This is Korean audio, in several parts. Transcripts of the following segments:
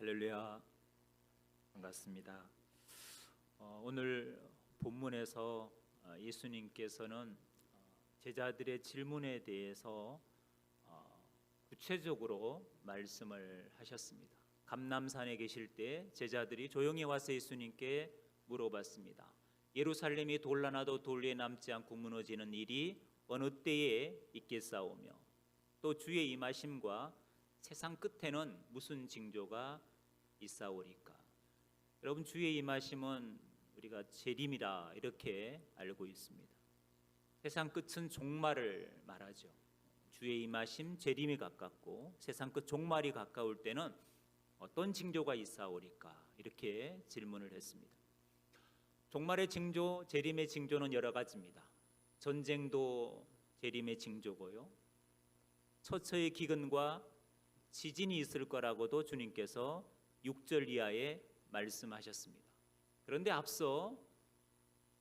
할렐루야, 반갑습니다. 오늘 본문에서 예수님께서는 제자들의 질문에 대해서 구체적으로 말씀을 하셨습니다. 감람산에 계실 때 제자들이 조용히 와서 예수님께 물어봤습니다. 예루살렘이 돌아나도 돌에 남지 않고 무너지는 일이 어느 때에 있겠사오며 또 주의 임하심과 세상 끝에는 무슨 징조가 있사오리까? 여러분, 주의 임하심은 우리가 재림이라 이렇게 알고 있습니다. 세상 끝은 종말을 말하죠. 주의 임하심, 재림이 가깝고 세상 끝 종말이 가까울 때는 어떤 징조가 있사오리까? 이렇게 질문을 했습니다. 종말의 징조, 재림의 징조는 여러 가지입니다. 전쟁도 재림의 징조고요, 처처의 기근과 지진이 있을 거라고도 주님께서 6절 이하에 말씀하셨습니다. 그런데 앞서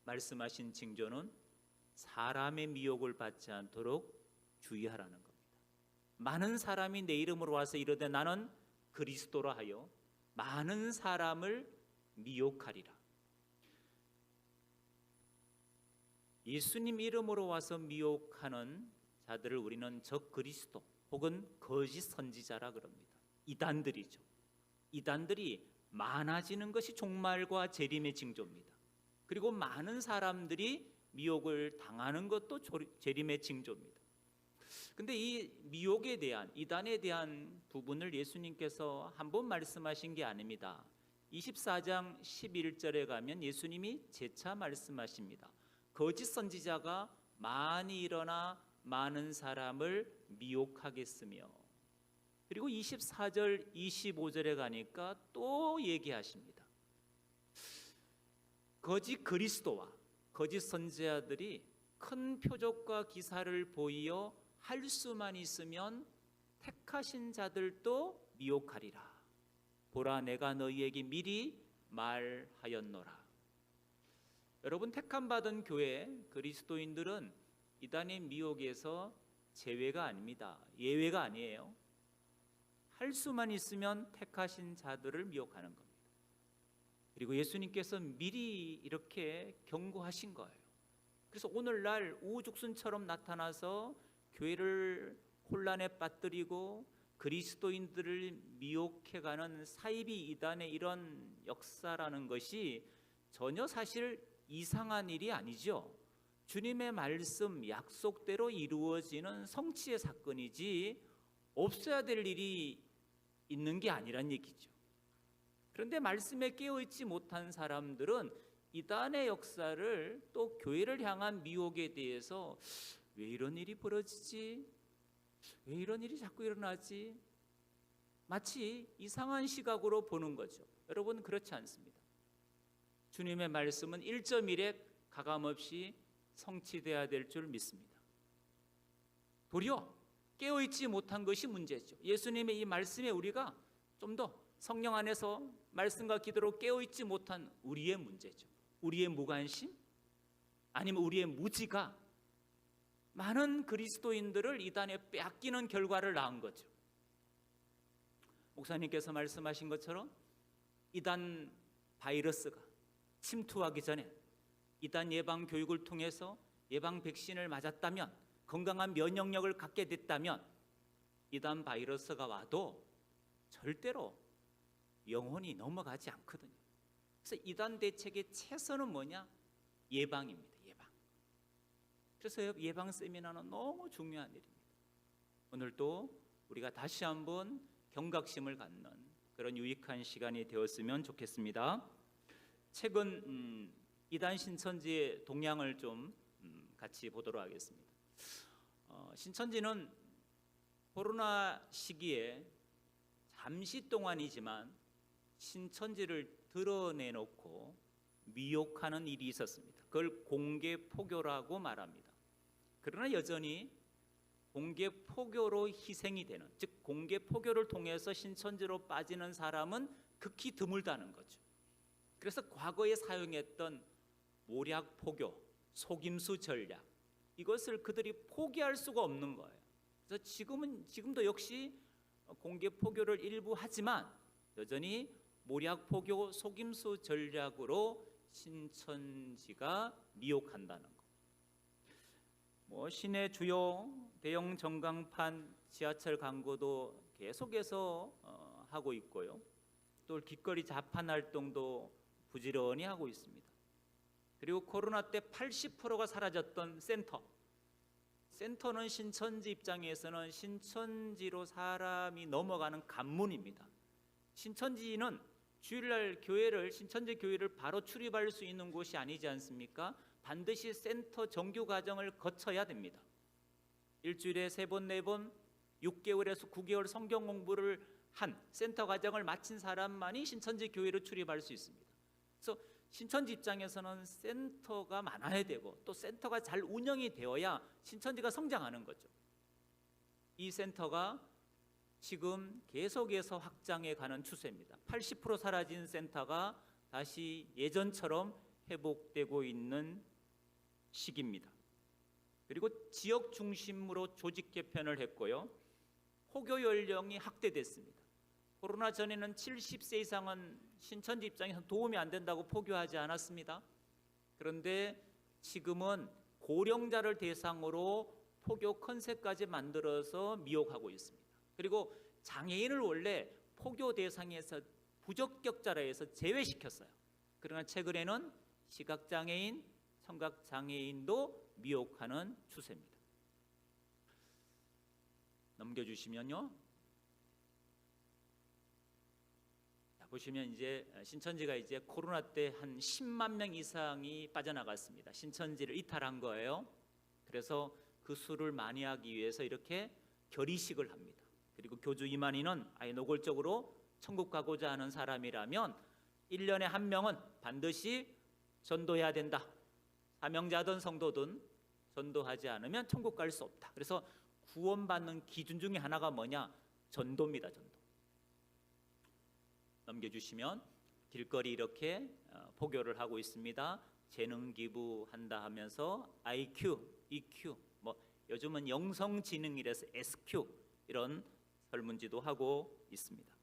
말씀하신 징조는 사람의 미혹을 받지 않도록 주의하라는 겁니다. 많은 사람이 내 이름으로 와서 이르되 나는 그리스도라 하여 많은 사람을 미혹하리라. 예수님 이름으로 와서 미혹하는 자들을 우리는 적 그리스도 혹은 거짓 선지자라 그럽니다. 이단들이죠. 이단들이 많아지는 것이 종말과 재림의 징조입니다. 그리고 많은 사람들이 미혹을 당하는 것도 재림의 징조입니다. 근데 이 미혹에 대한, 이단에 대한 부분을 예수님께서 한 번 말씀하신 게 아닙니다. 24장 11절에 가면 예수님이 재차 말씀하십니다. 거짓 선지자가 많이 일어나 많은 사람을 미혹하겠으며, 그리고 24절 25절에 가니까 또 얘기하십니다. 거짓 그리스도와 거짓 선지자들이 큰 표적과 기사를 보이어 할 수만 있으면 택하신 자들도 미혹하리라. 보라, 내가 너희에게 미리 말하였노라. 여러분, 택함받은 교회 그리스도인들은 이단의 미혹에서 제외가 아닙니다. 예외가 아니에요. 할 수만 있으면 택하신 자들을 미혹하는 겁니다. 그리고 예수님께서 미리 이렇게 경고하신 거예요. 그래서 오늘날 우후죽순처럼 나타나서 교회를 혼란에 빠뜨리고 그리스도인들을 미혹해가는 사이비 이단의 이런 역사라는 것이 전혀 사실 이상한 일이 아니죠. 주님의 말씀, 약속대로 이루어지는 성취의 사건이지 없어야 될 일이 있는 게 아니란 얘기죠. 그런데 말씀에 깨어있지 못한 사람들은 이단의 역사를, 또 교회를 향한 미혹에 대해서 왜 이런 일이 벌어지지? 왜 이런 일이 자꾸 일어나지? 마치 이상한 시각으로 보는 거죠. 여러분, 그렇지 않습니다. 주님의 말씀은 1.1에 가감없이 성취돼야 될 줄 믿습니다. 도리어 깨어있지 못한 것이 문제죠. 예수님의 이 말씀에 우리가 좀 더 성령 안에서 말씀과 기도로 깨어있지 못한 우리의 문제죠. 우리의 무관심, 아니면 우리의 무지가 많은 그리스도인들을 이단에 빼앗기는 결과를 낳은 거죠. 목사님께서 말씀하신 것처럼 이단 바이러스가 침투하기 전에 이단 예방 교육을 통해서 예방 백신을 맞았다면, 건강한 면역력을 갖게 됐다면 이단 바이러스가 와도 절대로 영혼이 넘어가지 않거든요. 그래서 이단 대책의 최선은 뭐냐? 예방입니다. 예방. 그래서 예방 세미나는 너무 중요한 일입니다. 오늘도 우리가 다시 한번 경각심을 갖는 그런 유익한 시간이 되었으면 좋겠습니다. 최근 이단 신천지의 동향을 좀 같이 보도록 하겠습니다. 신천지는 코로나 시기에 잠시 동안이지만 신천지를 드러내놓고 미혹하는 일이 있었습니다. 그걸 공개 포교라고 말합니다. 그러나 여전히 공개 포교로 희생이 되는, 즉 공개 포교를 통해서 신천지로 빠지는 사람은 극히 드물다는 거죠. 그래서 과거에 사용했던 모략 포교, 속임수 전략, 이것을 그들이 포기할 수가 없는 거예요. 그래서 지금도 역시 공개 포교를 일부 하지만 여전히 모략 포교 속임수 전략으로 신천지가 미혹한다는 거. 시내 주요 대형 전광판 지하철 광고도 계속해서 하고 있고요. 또 길거리 자판 활동도 부지런히 하고 있습니다. 그리고 코로나 때 80%가 사라졌던 센터는 신천지 입장에서는 신천지로 사람이 넘어가는 관문입니다. 신천지는 주일날 신천지 교회를 바로 출입할 수 있는 곳이 아니지 않습니까? 반드시 센터 정규 과정을 거쳐야 됩니다. 일주일에 3번, 4번, 6개월에서 9개월 성경 공부를 한 센터 과정을 마친 사람만이 신천지 교회로 출입할 수 있습니다. 그래서 신천지 입장에서는 센터가 많아야 되고 또 센터가 잘 운영이 되어야 신천지가 성장하는 거죠. 이 센터가 지금 계속해서 확장해 가는 추세입니다. 80% 사라진 센터가 다시 예전처럼 회복되고 있는 시기입니다. 그리고 지역 중심으로 조직 개편을 했고요. 포교 연령이 확대됐습니다. 코로나 전에는 70세 이상은 신천지 입장에서 도움이 안 된다고 포교하지 않았습니다. 그런데 지금은 고령자를 대상으로 포교 컨셉까지 만들어서 미혹하고 있습니다. 그리고 장애인을 원래 포교 대상에서 부적격자라 해서 제외시켰어요. 그러나 최근에는 시각장애인, 청각장애인도 미혹하는 추세입니다. 넘겨주시면요. 보시면 이제 신천지가 이제 코로나 때 한 10만 명 이상이 빠져나갔습니다. 신천지를 이탈한 거예요. 그래서 그 수를 많이 하기 위해서 이렇게 결의식을 합니다. 그리고 교주 이만희는 아예 노골적으로 천국 가고자 하는 사람이라면 1년에 한 명은 반드시 전도해야 된다. 사명자든 성도든 전도하지 않으면 천국 갈 수 없다. 그래서 구원받는 기준 중에 하나가 뭐냐? 전도입니다. 전도. 넘겨주시면 길거리 이렇게 포교를 하고 있습니다. 재능 기부한다 하면서 IQ, EQ, 요즘은 영성지능이라서 SQ 이런 설문지도 하고 있습니다.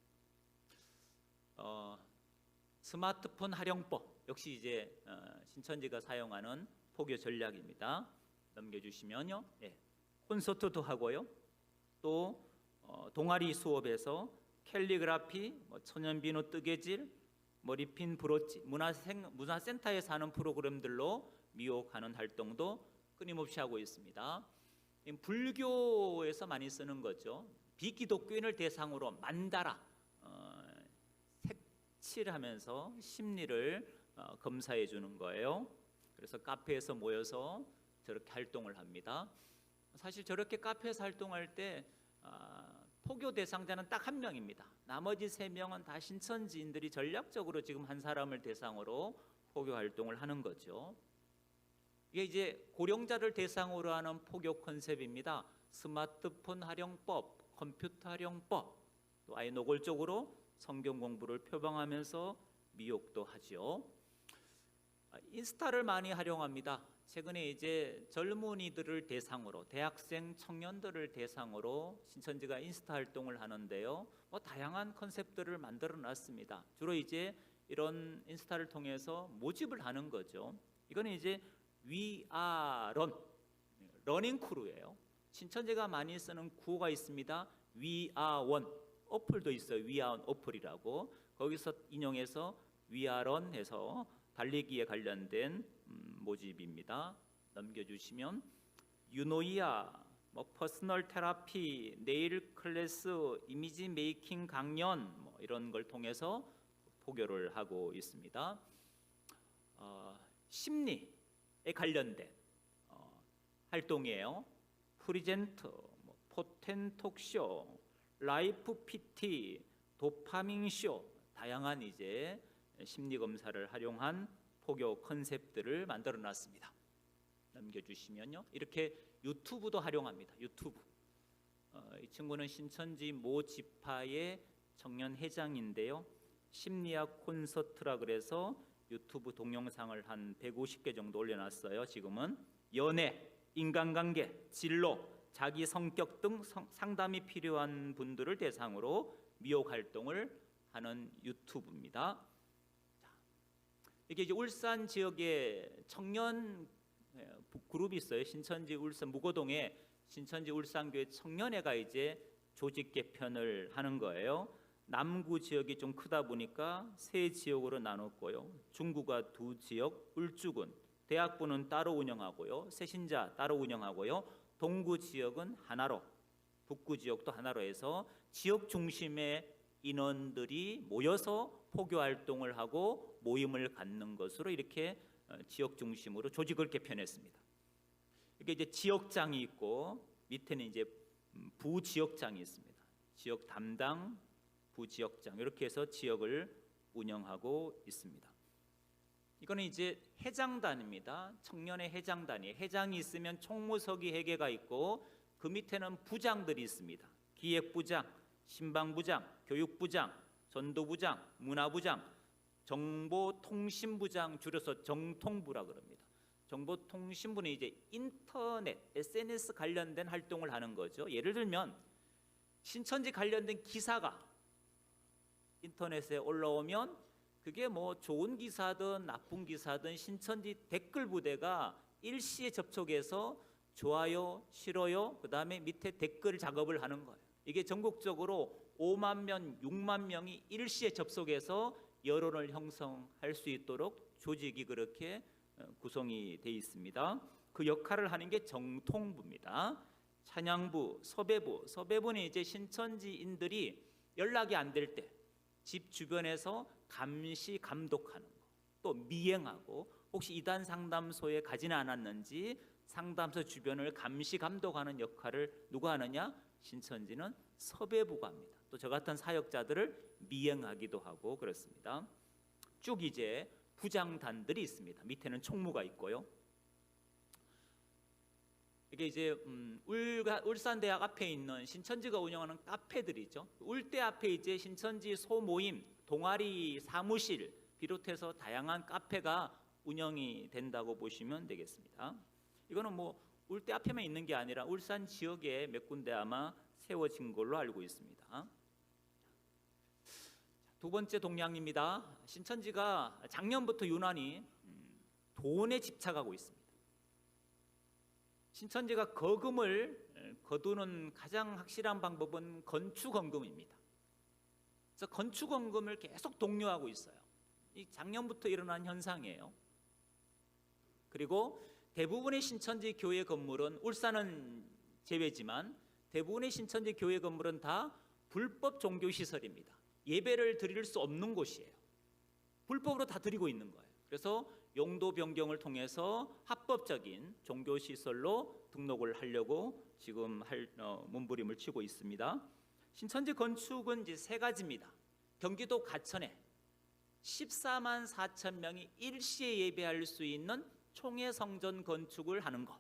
스마트폰 활용법 역시 이제 신천지가 사용하는 포교 전략입니다. 넘겨주시면요, 콘서트도 하고요. 또 동아리 수업에서 캘리그라피, 천연비누 뜨개질, 머리핀 브로치, 문화센터에서 하는 프로그램들로 미혹하는 활동도 끊임없이 하고 있습니다. 불교에서 많이 쓰는 거죠. 비기독교인을 대상으로 만다라, 색칠하면서 심리를 검사해 주는 거예요. 그래서 카페에서 모여서 저렇게 활동을 합니다. 사실 저렇게 카페에서 활동할 때 포교 대상자는 딱 한 명입니다. 나머지 3명은 다 신천지인들이 전략적으로 지금 한 사람을 대상으로 포교 활동을 하는 거죠. 이게 이제 고령자를 대상으로 하는 포교 컨셉입니다. 스마트폰 활용법, 컴퓨터 활용법, 또 아예 노골적으로 성경 공부를 표방하면서 미혹도 하죠. 인스타를 많이 활용합니다. 최근에 이제 젊은이들을 대상으로, 대학생 청년들을 대상으로 신천지가 인스타 활동을 하는데요. 다양한 컨셉들을 만들어 놨습니다. 주로 이제 이런 인스타를 통해서 모집을 하는 거죠. 이거는 이제 위아런, 러닝 크루예요. 신천지가 많이 쓰는 구호가 있습니다. 위아원, 어플도 있어요. 위아원 어플이라고. 거기서 인용해서 위아런 해서 달리기에 관련된 모집입니다. 넘겨주시면 유노이아, 퍼스널 테라피, 네일 클래스, 이미지 메이킹 강연 이런 걸 통해서 포교를 하고 있습니다. 심리에 관련된 활동이에요. 프리젠트, 포텐톡쇼, 라이프 PT, 도파민쇼, 다양한 이제 심리 검사를 활용한 포교 컨셉들을 만들어 놨습니다. 넘겨주시면요, 이렇게 유튜브도 활용합니다. 유튜브. 이 친구는 신천지 모 지파의 청년 회장인데요. 심리학 콘서트라 그래서 유튜브 동영상을 한 150개 정도 올려놨어요. 지금은 연애, 인간관계, 진로, 자기 성격 등 상담이 필요한 분들을 대상으로 미혹 활동을 하는 유튜브입니다. 이게 이제 울산 지역에 청년 그룹이 있어요. 신천지 울산 무고동에 신천지 울산교회 청년회가 이제 조직 개편을 하는 거예요. 남구 지역이 좀 크다 보니까 세 지역으로 나눴고요. 중구가 두 지역, 울주군, 대학부는 따로 운영하고요. 새신자 따로 운영하고요. 동구 지역은 하나로, 북구 지역도 하나로 해서 지역 중심의 인원들이 모여서 포교 활동을 하고 모임을 갖는 것으로 이렇게 지역 중심으로 조직을 개편했습니다. 이게 이제 지역장이 있고 밑에는 이제 부지역장이 있습니다. 지역 담당, 부지역장 이렇게 해서 지역을 운영하고 있습니다. 이거는 이제 회장단입니다. 청년의 회장단이 회장이 있으면 총무서기 회계가 있고 그 밑에는 부장들이 있습니다. 기획부장, 신방부장, 교육부장, 전도부장, 문화부장, 정보통신부장 줄여서 정통부라 그럽니다. 정보통신부는 이제 인터넷, SNS 관련된 활동을 하는 거죠. 예를 들면 신천지 관련된 기사가 인터넷에 올라오면 그게 뭐 좋은 기사든 나쁜 기사든 신천지 댓글 부대가 일시에 접촉해서 좋아요, 싫어요, 그 다음에 밑에 댓글 작업을 하는 거예요. 이게 전국적으로 5만 명, 6만 명이 일시에 접속해서 여론을 형성할 수 있도록 조직이 그렇게 구성이 되어 있습니다. 그 역할을 하는 게 정통부입니다. 찬양부, 서배부는 이제 신천지인들이 연락이 안 될 때 집 주변에서 감시 감독하는 거, 또 미행하고 혹시 이단 상담소에 가지는 않았는지 상담소 주변을 감시 감독하는 역할을 누가 하느냐? 신천지는 서배부가 합니다. 또 저 같은 사역자들을 미행하기도 하고 그렇습니다. 쭉 이제 부장단들이 있습니다. 밑에는 총무가 있고요. 이게 이제 울산대학 앞에 있는 신천지가 운영하는 카페들이죠. 울대 앞에 이제 신천지 소모임, 동아리 사무실 비롯해서 다양한 카페가 운영이 된다고 보시면 되겠습니다. 이거는 뭐 울대 앞에만 있는 게 아니라 울산 지역에 몇 군데 아마 세워진 걸로 알고 있습니다. 두 번째 동향입니다. 신천지가 작년부터 유난히 돈에 집착하고 있습니다. 신천지가 거금을 거두는 가장 확실한 방법은 건축원금입니다. 그래서 건축원금을 계속 독려하고 있어요. 이 작년부터 일어난 현상이에요. 그리고 대부분의 신천지 교회 건물은 울산은 제외지만 대부분의 신천지 교회 건물은 다 불법 종교시설입니다. 예배를 드릴 수 없는 곳이에요. 불법으로 다 드리고 있는 거예요. 그래서 용도 변경을 통해서 합법적인 종교시설로 등록을 하려고 지금 몸부림을 치고 있습니다. 신천지 건축은 이제 세 가지입니다. 경기도 가천에 14만 4천 명이 일시에 예배할 수 있는 총회성전 건축을 하는 것.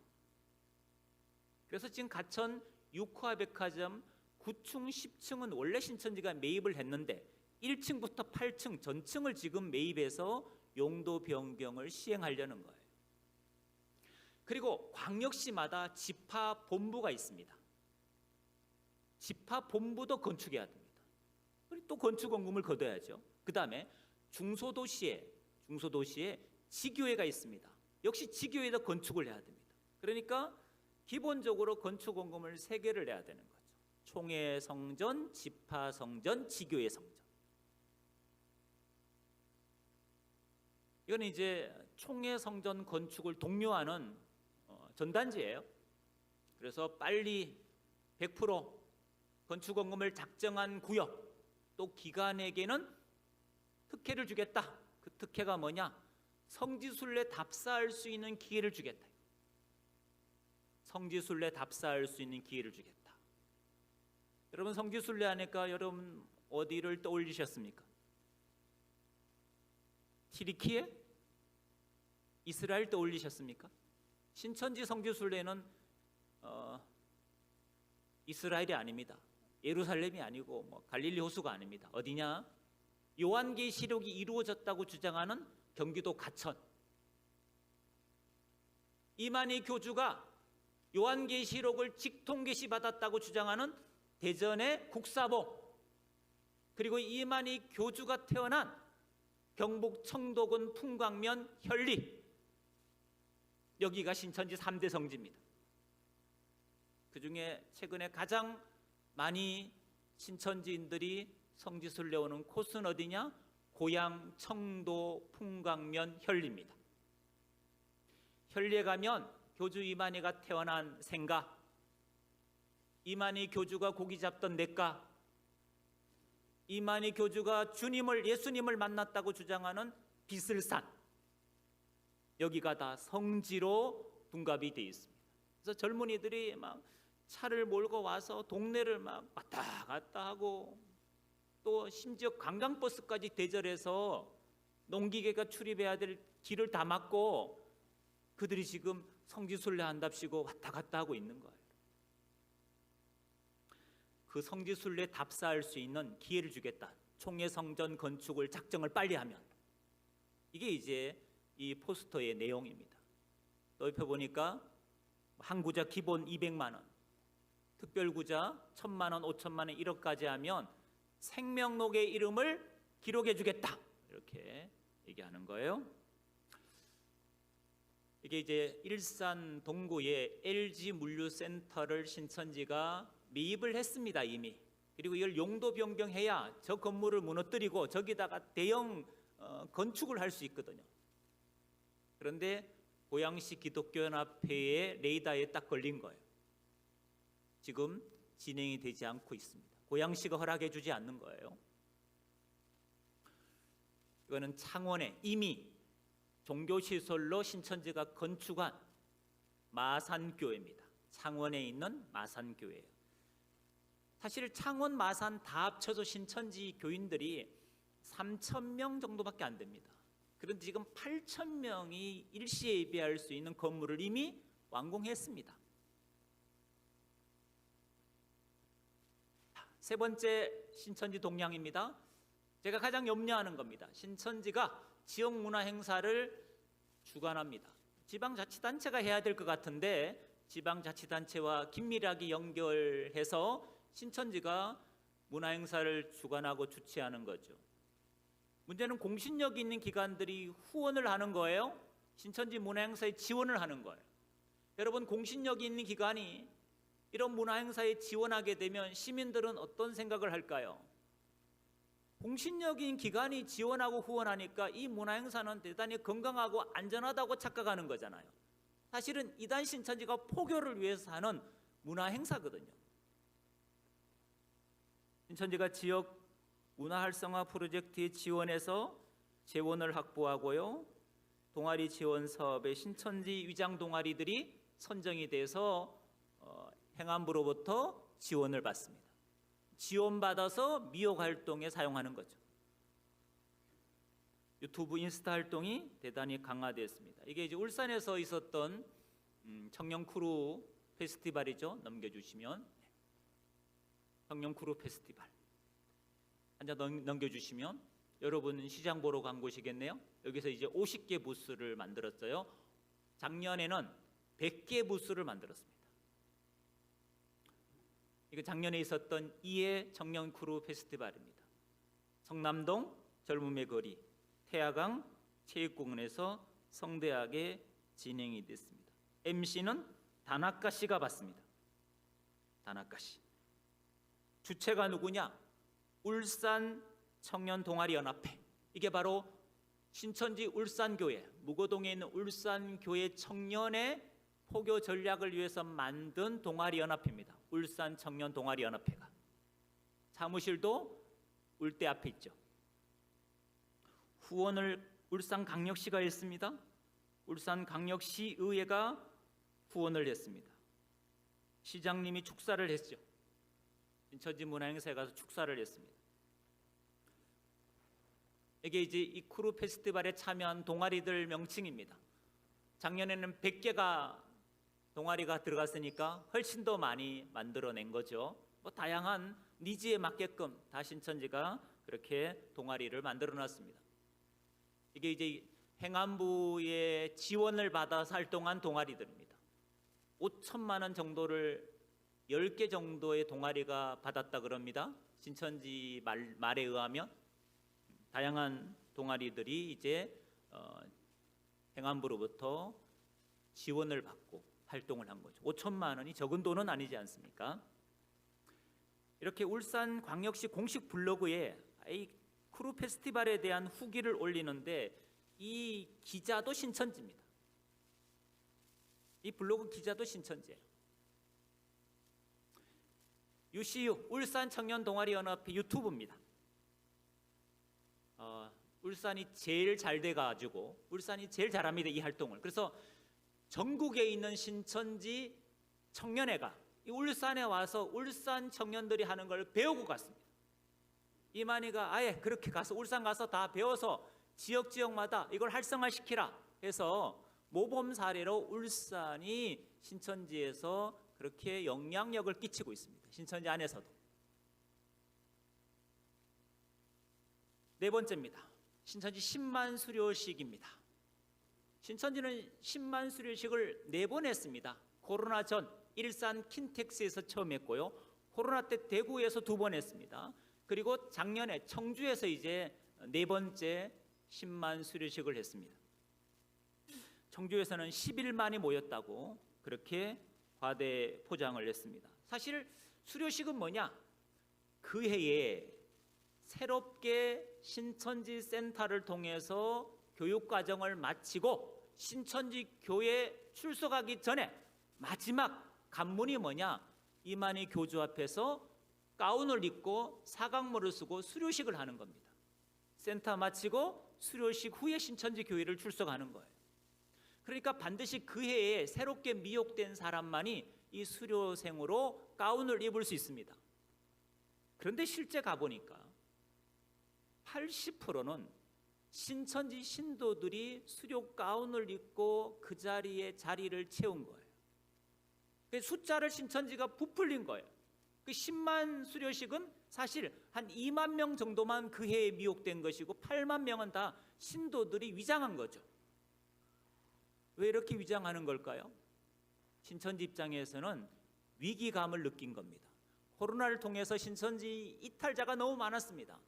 그래서 지금 가천 6화 백화점 9층, 10층은 원래 신천지가 매입을 했는데 1층부터 8층 전층을 지금 매입해서 용도 변경을 시행하려는 거예요. 그리고 광역시마다 지파 본부가 있습니다. 지파 본부도 건축해야 됩니다. 또 건축원금을 걷어야죠. 그 다음에 중소도시에 지교회가 있습니다. 역시 지교회도 건축을 해야 됩니다. 그러니까 기본적으로 건축원금을 3개를 내야 되는 거죠. 총회성전, 지파성전, 지교회 성전. 이건 이제 총회성전 건축을 독려하는 전단지예요. 그래서 빨리 100% 건축원금을 작정한 구역 또 기관에게는 특혜를 주겠다. 그 특혜가 뭐냐? 성지순례 답사할 수 있는 기회를 주겠다. 성지순례 답사할 수 있는 기회를 주겠다. 여러분 성지순례 하니까 여러분 어디를 떠올리셨습니까? 튀르키예? 이스라엘 떠올리셨습니까? 신천지 성지순례는 이스라엘이 아닙니다. 예루살렘이 아니고 뭐 갈릴리 호수가 아닙니다. 어디냐? 요한계시록이 이루어졌다고 주장하는 경기도 가천. 이만희 교주가 요한계시록을 직통계시 받았다고 주장하는 대전의 국사봉. 그리고 이만희 교주가 태어난 경북 청도군 풍광면 현리, 여기가 신천지 3대 성지입니다. 그 중에 최근에 가장 많이 신천지인들이 성지순례 오는 코스는 어디냐? 고향 청도 풍광면 현리입니다. 현리에 가면 교주 이만희가 태어난 생가, 이만희 교주가 고기 잡던 냇가, 이만희 교주가 예수님을 만났다고 주장하는 비슬산, 여기가 다 성지로 둔갑이 되어 있습니다. 그래서 젊은이들이 막 차를 몰고 와서 동네를 막 왔다 갔다 하고, 또 심지어 관광버스까지 대절해서 농기계가 출입해야 될 길을 다 막고 그들이 지금 성지순례 한답시고 왔다 갔다 하고 있는 거예요. 그 성지순례 답사할 수 있는 기회를 주겠다, 총회성전 건축을 작정을 빨리 하면, 이게 이제 이 포스터의 내용입니다. 넓혀 보니까 한 구자 기본 200만 원, 특별구자 1000만 원, 5천만 원, 1억까지 하면 생명록의 이름을 기록해 주겠다, 이렇게 얘기하는 거예요. 이게 이제 일산 동구에 LG 물류센터를 신천지가 매입을 했습니다, 이미. 그리고 이걸 용도 변경해야 저 건물을 무너뜨리고 저기다가 대형 건축을 할 수 있거든요. 그런데 고양시 기독교연합회의 레이더에 딱 걸린 거예요. 지금 진행이 되지 않고 있습니다. 고양시가 허락해 주지 않는 거예요. 이거는 창원에 이미 종교시설로 신천지가 건축한 마산교회입니다. 창원에 있는 마산교회예요. 사실 창원, 마산 다 합쳐서 신천지 교인들이 3,000명 정도밖에 안 됩니다. 그런데 지금 8,000명이 일시에 예배할 수 있는 건물을 이미 완공했습니다. 세 번째 신천지 동향입니다. 제가 가장 염려하는 겁니다. 신천지가 지역 문화 행사를 주관합니다. 지방자치단체가 해야 될 것 같은데 지방자치단체와 긴밀하게 연결해서 신천지가 문화 행사를 주관하고 주최하는 거죠. 문제는 공신력 있는 기관들이 후원을 하는 거예요? 신천지 문화 행사에 지원을 하는 거예요? 여러분, 공신력이 있는 기관이 이런 문화 행사에 지원하게 되면 시민들은 어떤 생각을 할까요? 공신력인 기관이 지원하고 후원하니까 이 문화 행사는 대단히 건강하고 안전하다고 착각하는 거잖아요. 사실은 이단 신천지가 포교를 위해서 하는 문화 행사거든요. 신천지가 지역 문화 활성화 프로젝트에 지원해서 재원을 확보하고요, 동아리 지원 사업에 신천지 위장 동아리들이 선정이 돼서 행안부로부터 지원을 받습니다. 지원받아서 미혹 활동에 사용하는 거죠. 유튜브, 인스타 활동이 대단히 강화되었습니다. 이게 이제 울산에서 있었던 청년 크루 페스티벌이죠. 넘겨주시면, 청년 크루 페스티벌 한 장 넘겨주시면, 여러분 시장 보러 간 곳이겠네요. 여기서 이제 50개 부스를 만들었어요. 작년에는 100개 부스를 만들었습니다. 이거 작년에 있었던 2회 청년 크루 페스티벌입니다. 성남동 젊음의 거리, 태화강 체육공원에서 성대하게 진행이 됐습니다. MC는 다나카 씨가 받습니다. 다나카 씨. 주체가 누구냐? 울산 청년 동아리 연합회. 이게 바로 신천지 울산교회, 무거동에 있는 울산교회 청년의 포교 전략을 위해서 만든 동아리 연합회입니다. 울산 청년 동아리 연합회가. 사무실도 울대 앞에 있죠. 후원을 울산광역시가 했습니다. 울산광역시의회가 후원을 했습니다. 시장님이 축사를 했죠. 신천지 문화행사에 가서 축사를 했습니다. 이게 이제 이 크루 페스티벌에 참여한 동아리들 명칭입니다. 작년에는 100개가 동아리가 들어갔으니까 훨씬 더 많이 만들어낸 거죠. 뭐 다양한 니즈에 맞게끔 다 신천지가 그렇게 동아리를 만들어놨습니다. 이게 이제 행안부의 지원을 받아서 활동한 동아리들입니다. 5천만 원 정도를 10개 정도의 동아리가 받았다 그럽니다. 신천지 말에 의하면 다양한 동아리들이 이제 행안부로부터 지원을 받고 활동을 한 거죠. 5천만 원이 적은 돈은 아니지 않습니까? 이렇게 울산광역시 공식 블로그에 이 크루 페스티벌에 대한 후기를 올리는데 이 기자도 신천지입니다. 이 블로그 기자도 신천지예요. UCU 울산 청년 동아리 연합회 유튜브입니다. 울산이 제일 잘 돼가지고 울산이 제일 잘합니다, 이 활동을. 그래서 전국에 있는 신천지 청년회가 이 울산에 와서 울산 청년들이 하는 걸 배우고 갔습니다. 이만희가 아예 그렇게 가서 울산 가서 다 배워서 지역마다 이걸 활성화시키라 해서 모범 사례로 울산이 신천지에서 그렇게 영향력을 끼치고 있습니다. 신천지 안에서도. 네 번째입니다. 신천지 10만 수료식입니다. 신천지는 10만 수료식을 4번 했습니다. 코로나 전 일산 킨텍스에서 처음 했고요. 코로나 때 대구에서 2번 했습니다. 그리고 작년에 청주에서 이제 4번째 10만 수료식을 했습니다. 청주에서는 11만이 모였다고 그렇게 과대 포장을 했습니다. 사실 수료식은 뭐냐? 그 해에 새롭게 신천지 센터를 통해서 교육과정을 마치고 신천지 교회에 출석하기 전에 마지막 관문이 뭐냐? 이만희 교주 앞에서 가운을 입고 사각모를 쓰고 수료식을 하는 겁니다. 센터 마치고 수료식 후에 신천지 교회를 출석하는 거예요. 그러니까 반드시 그 해에 새롭게 미혹된 사람만이 이 수료생으로 가운을 입을 수 있습니다. 그런데 실제 가보니까 80%는 신천지 신도들이 수료 가운을 입고 그 자리에 자리를 채운 거예요. 그 숫자를 신천지가 부풀린 거예요. 그 10만 수료식은 사실 한 2만 명 정도만 그 해에 미혹된 것이고 8만 명은 다 신도들이 위장한 거죠. 왜 이렇게 위장하는 걸까요? 신천지 입장에서는 위기감을 느낀 겁니다. 코로나를 통해서 신천지 이탈자가 너무 많았습니다.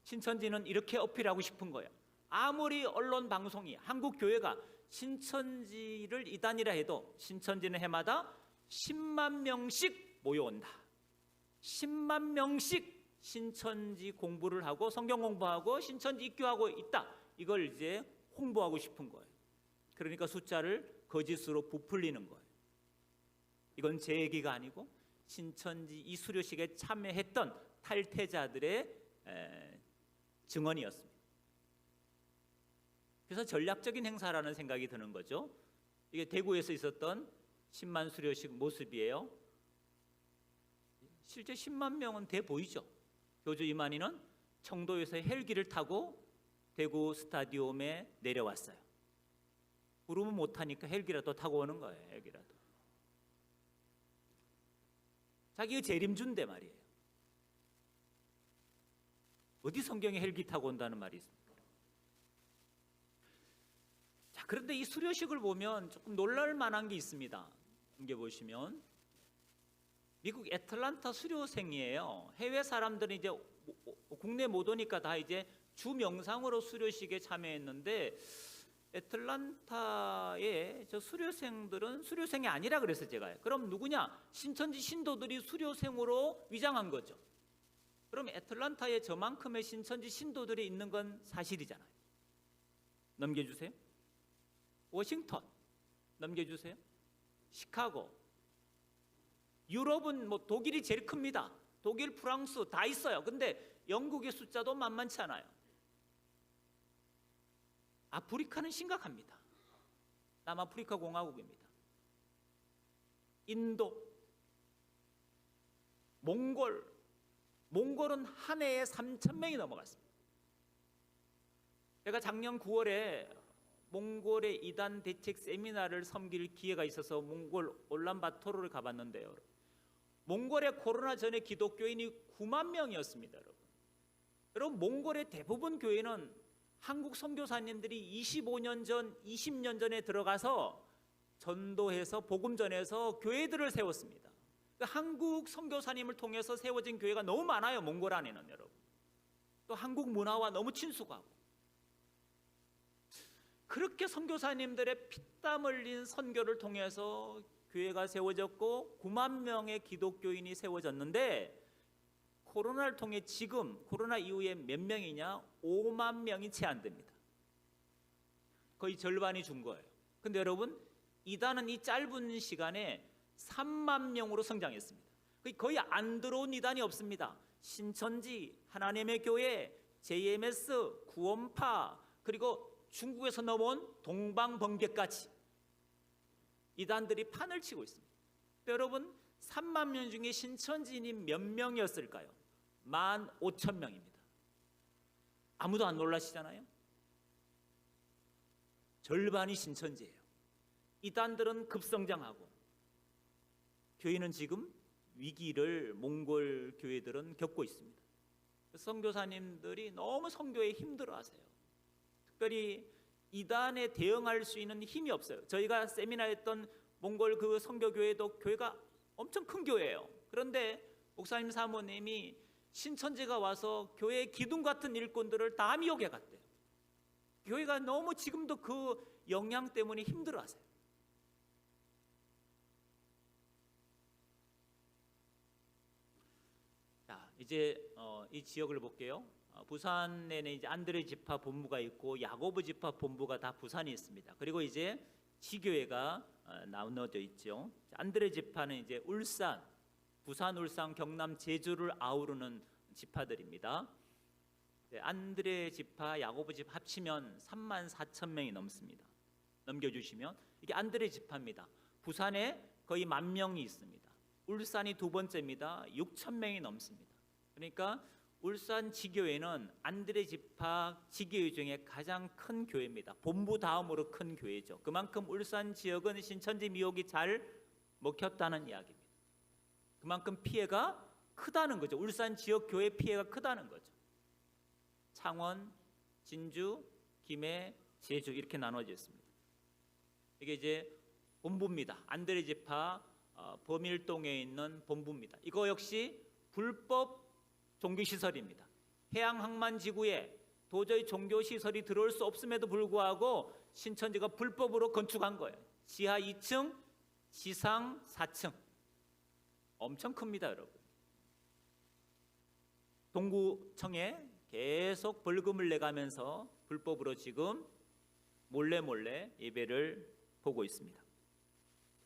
신천지는 이렇게 어필하고 싶은 거예요. 아무리 언론 방송이 한국 교회가 신천지를 이단이라 해도 신천지는 해마다 10만 명씩 모여온다. 10만 명씩 신천지 공부를 하고 성경 공부하고 신천지 입교하고 있다. 이걸 이제 홍보하고 싶은 거예요. 그러니까 숫자를 거짓으로 부풀리는 거예요. 이건 제 얘기가 아니고 신천지 이 수료식에 참여했던 탈퇴자들의 증언이었습니다. 그래서 전략적인 행사라는 생각이 드는 거죠. 이게 대구에서 있었던 10만 수료식 모습이에요. 실제 10만 명은 돼 보이죠. 교주 이만희는 청도에서 헬기를 타고 대구 스타디움에 내려왔어요. 구름은 못하니까 헬기라도 타고 오는 거예요. 헬기라도. 자기가 재림준대 말이에요. 어디 성경에 헬기 타고 온다는 말이 있습니까? 자, 그런데 이 수료식을 보면 조금 놀랄 만한 게 있습니다. 이게 보시면 미국 애틀란타 수료생이에요. 해외 사람들은 이제 국내 못 오니까 다 이제 주 명상으로 수료식에 참여했는데 애틀란타의 저 수료생들은 수료생이 아니라 그래서 제가 그럼 누구냐? 신천지 신도들이 수료생으로 위장한 거죠. 그럼 애틀란타에 저만큼의 신천지 신도들이 있는 건 사실이잖아요. 넘겨주세요. 워싱턴 넘겨주세요. 시카고. 유럽은 뭐 독일이 제일 큽니다. 독일, 프랑스 다 있어요. 근데 영국의 숫자도 만만치 않아요. 아프리카는 심각합니다. 남아프리카 공화국입니다. 인도, 몽골은 한 해에 3,000명이 넘어갔습니다. 제가 작년 9월에 몽골의 이단 대책 세미나를 섬길 기회가 있어서 몽골 울란바토르를 가봤는데요. 몽골의 코로나 전에 기독교인이 9만 명이었습니다. 여러분 몽골의 대부분 교회는 한국 선교사님들이 25년 전, 20년 전에 들어가서 전도해서 복음 전해서 교회들을 세웠습니다. 한국 선교사님을 통해서 세워진 교회가 너무 많아요. 몽골 안에는 여러분. 또 한국 문화와 너무 친숙하고. 그렇게 선교사님들의 피땀 흘린 선교를 통해서 교회가 세워졌고 9만 명의 기독교인이 세워졌는데, 코로나를 통해 지금 코로나 이후에 몇 명이냐? 5만 명이 채 안 됩니다. 거의 절반이 준 거예요. 근데 여러분, 이단은 이 짧은 시간에 3만 명으로 성장했습니다. 거의 안 들어온 이단이 없습니다. 신천지, 하나님의 교회, JMS, 구원파, 그리고 중국에서 넘어온 동방번개까지 이단들이 판을 치고 있습니다. 여러분, 3만 명 중에 신천지인이 몇 명이었을까요? 15,000명입니다. 아무도 안 놀라시잖아요. 절반이 신천지예요. 이단들은 급성장하고, 교회는 지금 위기를 몽골 교회들은 겪고 있습니다. 선교사님들이 너무 선교에 힘들어하세요. 특별히 이단에 대응할 수 있는 힘이 없어요. 저희가 세미나 했던 몽골 그 선교교회도 교회가 엄청 큰 교회예요. 그런데 목사님 사모님이 신천지가 와서 교회 기둥 같은 일꾼들을 다 미혹해 갔대요. 교회가 너무 지금도 그 영향 때문에 힘들어하세요. 자, 이제 이 지역을 볼게요. 부산에는 이제 안드레 지파 본부가 있고 야고보 지파 본부가 다 부산에 있습니다. 그리고 이제 지교회가 나눠져 있죠. 안드레 지파는 이제 울산, 부산, 울산, 경남, 제주를 아우르는 지파들입니다. 안드레 지파, 야고보 지파 합치면 34,000명이 넘습니다. 넘겨주시면 이게 안드레 지파입니다. 부산에 거의 10,000명이 있습니다. 울산이 두 번째입니다. 6,000명이 넘습니다. 그러니까 울산 지교회는 안드레 지파 지교회 중에 가장 큰 교회입니다. 본부 다음으로 큰 교회죠. 그만큼 울산 지역은 신천지 미혹이 잘 먹혔다는 이야기입니다. 그만큼 피해가 크다는 거죠. 울산 지역 교회 피해가 크다는 거죠. 창원, 진주, 김해, 제주 이렇게 나눠져 있습니다. 이게 이제 본부입니다. 안드레 지파 범일동에 있는 본부입니다. 이거 역시 불법 종교시설입니다. 해양항만지구에 도저히 종교시설이 들어올 수 없음에도 불구하고 신천지가 불법으로 건축한 거예요. 지하 2층, 지상 4층. 엄청 큽니다, 여러분. 동구청에 계속 벌금을 내가면서 불법으로 지금 몰래 예배를 보고 있습니다.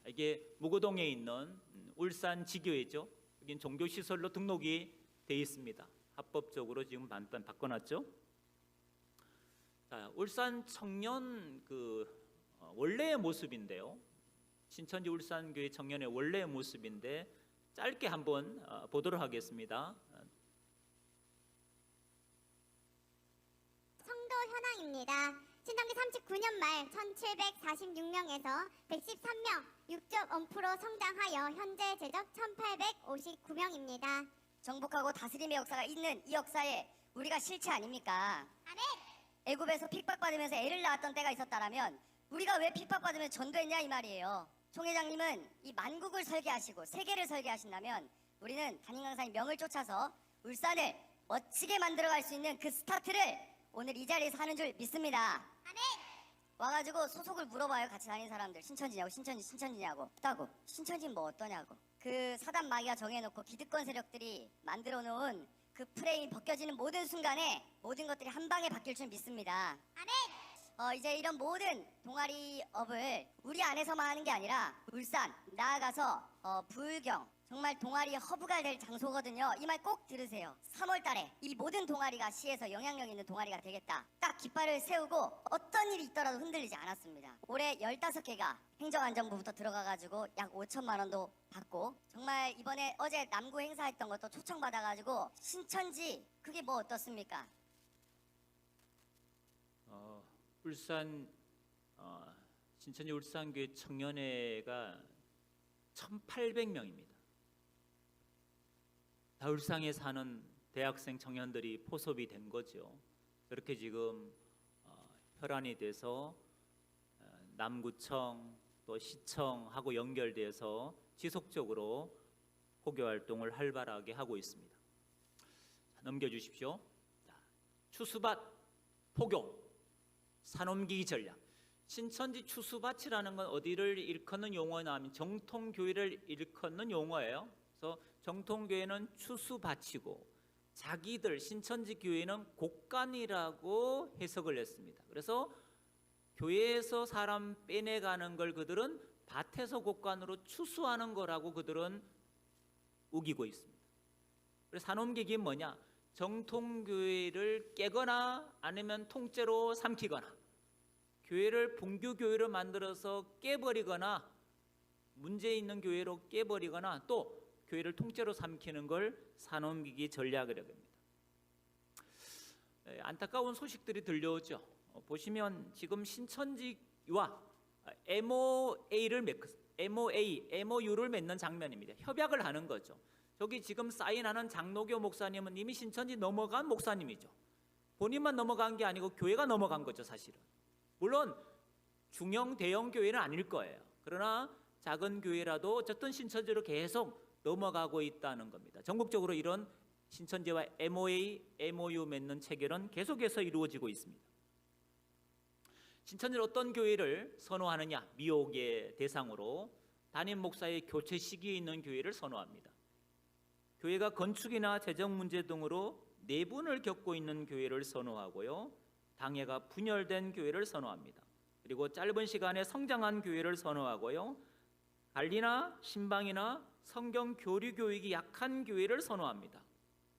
이게 무고동에 있는 울산 지교회죠. 여긴 종교시설로 등록이 되어 있습니다. 합법적으로 지금 바꿔놨죠. 자, 울산 청년 원래의 모습인데요. 신천지 울산교회 청년의 원래의 모습인데 짧게 한번 보도록 하겠습니다. 성도 현황입니다. 신천지 39년 말 1746명에서 113명, 6.5% 성장하여 현재 제적 1859명입니다. 정복하고 다스림의 역사가 있는 이 역사에 우리가 실체 아닙니까? 아멘. 애굽에서 핍박받으면서 애를 낳았던 때가 있었다라면 우리가 왜 핍박받으면 전도했냐 이 말이에요. 총회장님은 이 만국을 설계하시고 세계를 설계하신다면 우리는 담임 강사님 명을 쫓아서 울산을 멋지게 만들어갈 수 있는 그 스타트를 오늘 이 자리에서 하는 줄 믿습니다. 아멘. 와가지고 소속을 물어봐요. 같이 다니는 사람들. 신천지냐고, 신천지냐고. 없다고. 신천지는 뭐 어떠냐고. 그 사단 마귀가 정해놓고 기득권 세력들이 만들어 놓은 그 프레임이 벗겨지는 모든 순간에 모든 것들이 한 방에 바뀔 줄 믿습니다. 아멘. 이제 이런 모든 동아리업을 우리 안에서만 하는 게 아니라 울산, 나아가서 불경, 정말 동아리 허브가 될 장소거든요. 이 말 꼭 들으세요. 3월 달에 이 모든 동아리가 시에서 영향력 있는 동아리가 되겠다. 딱 깃발을 세우고 어떤 일이 있더라도 흔들리지 않았습니다. 올해 15개가 행정안전부부터 들어가가지고 약 5천만 원도 받고, 정말 이번에 어제 남구 행사했던 것도 초청받아가지고 신천지 그게 뭐 어떻습니까? 울산 신천지 울산교회 청년회가 1,800명입니다. 다 울산에 사는 대학생 청년들이 포섭이 된 거죠. 그렇게 지금 혈안이 돼서 남구청 또 시청하고 연결돼서 지속적으로 포교 활동을 활발하게 하고 있습니다. 넘겨주십시오. 추수밭 포교 산옮기기 전략. 신천지 추수밭이라는 건 어디를 일컫는 용어냐 하면 정통교회를 일컫는 용어예요. 그래서 정통교회는 추수밭이고 자기들 신천지 교회는 곡간이라고 해석을 했습니다. 그래서 교회에서 사람 빼내가는 걸 그들은 밭에서 곡간으로 추수하는 거라고 그들은 우기고 있습니다. 그래서 산옮기기 뭐냐? 정통교회를 깨거나 아니면 통째로 삼키거나 교회를 분교교회로 만들어서 깨버리거나 문제 있는 교회로 깨버리거나 또 교회를 통째로 삼키는 걸 산옮기기 전략이라고 합니다. 안타까운 소식들이 들려오죠. 보시면 지금 신천지와 MOU를 맺는 장면입니다. 협약을 하는 거죠. 저기 지금 사인하는 장로교 목사님은 이미 신천지 넘어간 목사님이죠. 본인만 넘어간 게 아니고 교회가 넘어간 거죠, 사실은. 물론 중형 대형 교회는 아닐 거예요. 그러나 작은 교회라도 어쨌든 신천지로 계속 넘어가고 있다는 겁니다. 전국적으로 이런 신천지와 MOU 맺는 체결은 계속해서 이루어지고 있습니다. 신천지는 어떤 교회를 선호하느냐? 미혹의 대상으로 담임 목사의 교체 시기에 있는 교회를 선호합니다. 교회가 건축이나 재정 문제 등으로 내분을 겪고 있는 교회를 선호하고요. 당회가 분열된 교회를 선호합니다. 그리고 짧은 시간에 성장한 교회를 선호하고요. 관리나 신방이나 성경 교류 교육이 약한 교회를 선호합니다.